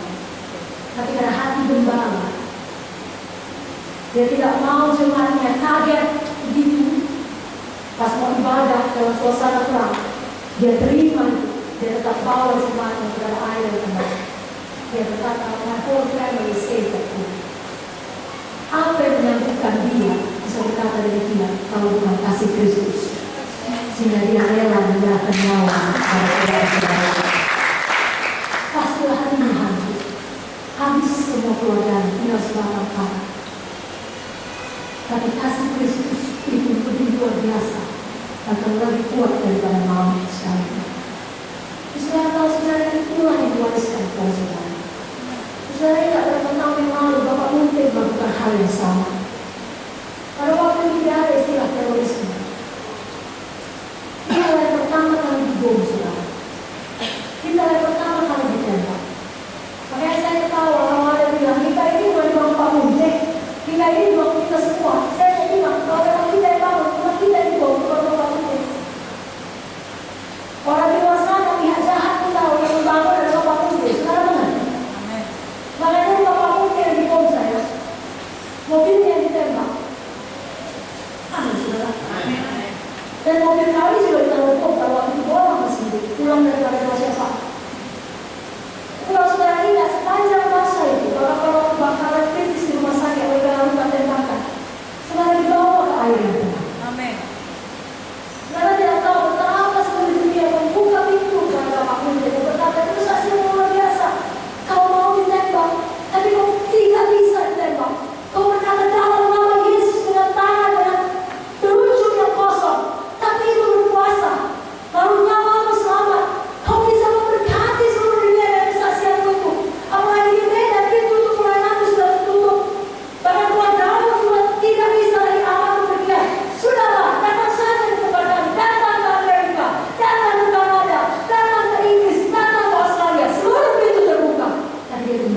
Tapi karena hati gembala, dia tidak mau jemaatnya kaget begitu. Pas mau ibadah dalam suasana perang, dia terima itu. Dia tetap bawa jemaatnya kepada air dan tenang. Dia berkata, my whole family is safe at home. Apa yang menyambutkan dia bisa berkata demikian kalau bukan kasih Kristus, sehingga dia rela menyerahkan nyawa pada saudara-saudara. Pastilah hatinya hancur. Habis semua keluarganya, tinggal sebatang kara. Tapi kasih Kristus itu lebih luar biasa, akan lebih kuat daripada maut sekalipun. Saudara tahu saudara itulah yang diwariskan kepada saudara. Saudara tidak berapa tahun yang lalu Bapak mungkin melakukan hal yang sama. Pada waktu itu tidak ada istilah terorisme. Kita yang pertama kali dibom, saudara. Kita yang pertama kali ditembak. Makanya saya ketawa kalau ada bilang kita ini bukan bang Pak Munte, kita ini bang kita semua. Saya bilang kalau memang kita yang bangun, memang kita yang dibom, bukan bang Pak Munte. Orang di luar sana pihak jahat pun tahu yang membangun adalah Pak Munte. Saudara benar? Makanya Bapak Munte yang dibom saya, mobilnya yang ditembak. Amin, saudara. Dan mobil kami juga ditaruh bom pada waktu itu orang masih hidup, pulang daripada Raja Pak. Kalau saudara ingat sepanjang masa itu, kalau kebakaran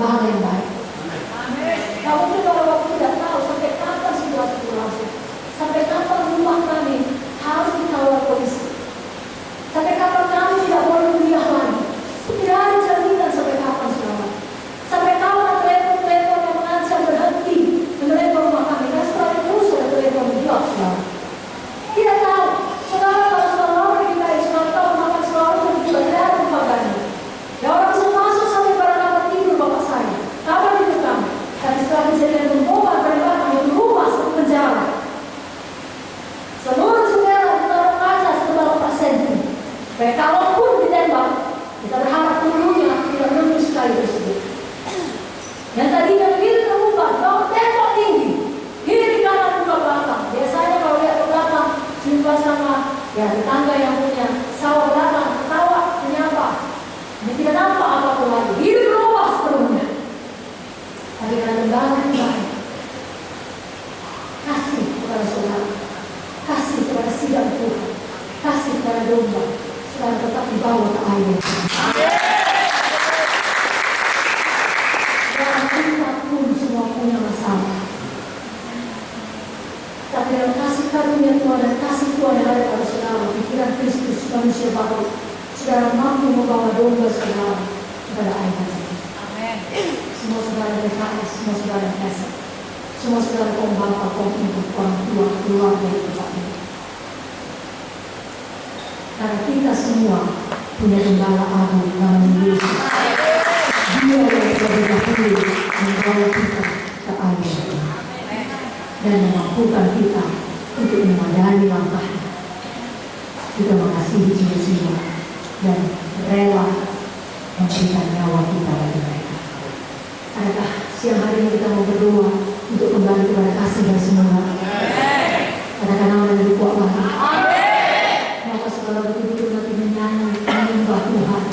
gembala yang baik. Nah, mungkin kalau waktu tidak tahu sampai kapan situasi berlangsung, sampai kapan rumah kami harus dikawal polisi, sampai kapan kami tidak boleh kuliah lagi. Tidak ada jaminan sampai kapan, saudara. Sampai kapan telepon yang mengancam berhenti menelepon rumah kami. Dan setelah itu sudah telepon menjawab, saudara. Tidak tahu, saudara, kalau saudara kita saudara tahu makan selalu dan juga tidak ada pembaganya. Ya orang bisa masuk sampai pada kamar tidur bapak saya, kamar tidur kami. Dan setelah kejadian pemboman penembakan di rumah seperti penjara. Seluruh jendela ditaruh kaca setebal 4 cm. Supaya kalaupun ditembak, kita berharap pelulunya tidak menembus sekali tersebut. Yang tadinya begitu terbuka, bangun tembok tinggi, kiri kanan buka belakang. Biasanya kalau lihat ke belakang, jumpa sama ya tetangga yang punya sawah belakang, ketawa, menyapa. Ini tidak nampak apapun lagi. Hidup berubah sepenuhnya. Tapi karena kembali kasih kepada saudara, kasih kepada sidang Tuhan, kasih kepada domba, saudara tetap dibawa ke air. Dan kita pun semua punya masalah. Tapi dalam kasih karunia Tuhan dan kasih Tuhan yang ada pada saudara, pikiran Kristus manusia baru, saudara mampu membawa domba saudara kepada air. Amin. Semua saudara DKS, semua saudara kasih, semua saudara kaum bapak, kaum ibu, orang tua, keluarga di tempat ini. Karena kita semua punya gembala agung namanya Yesus. Dia yang terlebih dahulu membawa kita ke air dan memampukan kita untuk memadani langkahnya. Kita mengasihi jiwa-jiwa dan rela memberikan nyawa kita bagi mereka. Adakah siang hari ini kita mau berdoa untuk kembali kepada kasih dan semoga adakah nama yang lebih kuat lagi? Maka saudara betul-betul nanti menyanyi menyembah Tuhan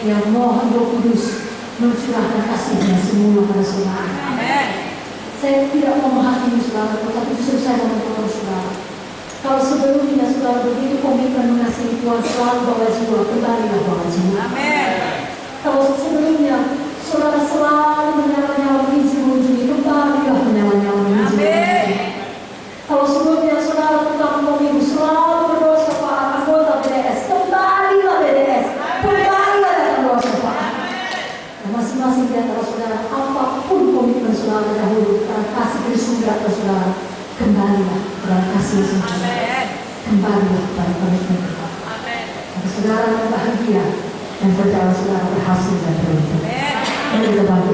yang mohon Roh Kudus mencurahkan kasihnya semua pada saudara. Saya tidak mau menghakimi saudara, tetapi justru saya mau menolong saudara. Kalau sebelumnya saudara begitu komitmen mengasihi Tuhan, selalu bawa jiwa, kembalilah bawa jiwa. Kalau sebelumnya saudara selalu menyala-nyala menginjil mengunjungi, kembalilah menyala-nyala menginjil. Kalau sebelumnya saudara tukang pemilu selalu berdoa syafaat anggota BDS, kembalilah BDS, kembalilah datang doa syafaat. Dan masing-masing di antara saudara, apapun komitmen saudara dahulu, karena kasih Kristus ke saudara, kembalilah pada kasih saudara, kembalilah pada komitmen kita. Saudara yang bahagia dan berjalan saudara berhasil dan beruntung. Mari kita bantu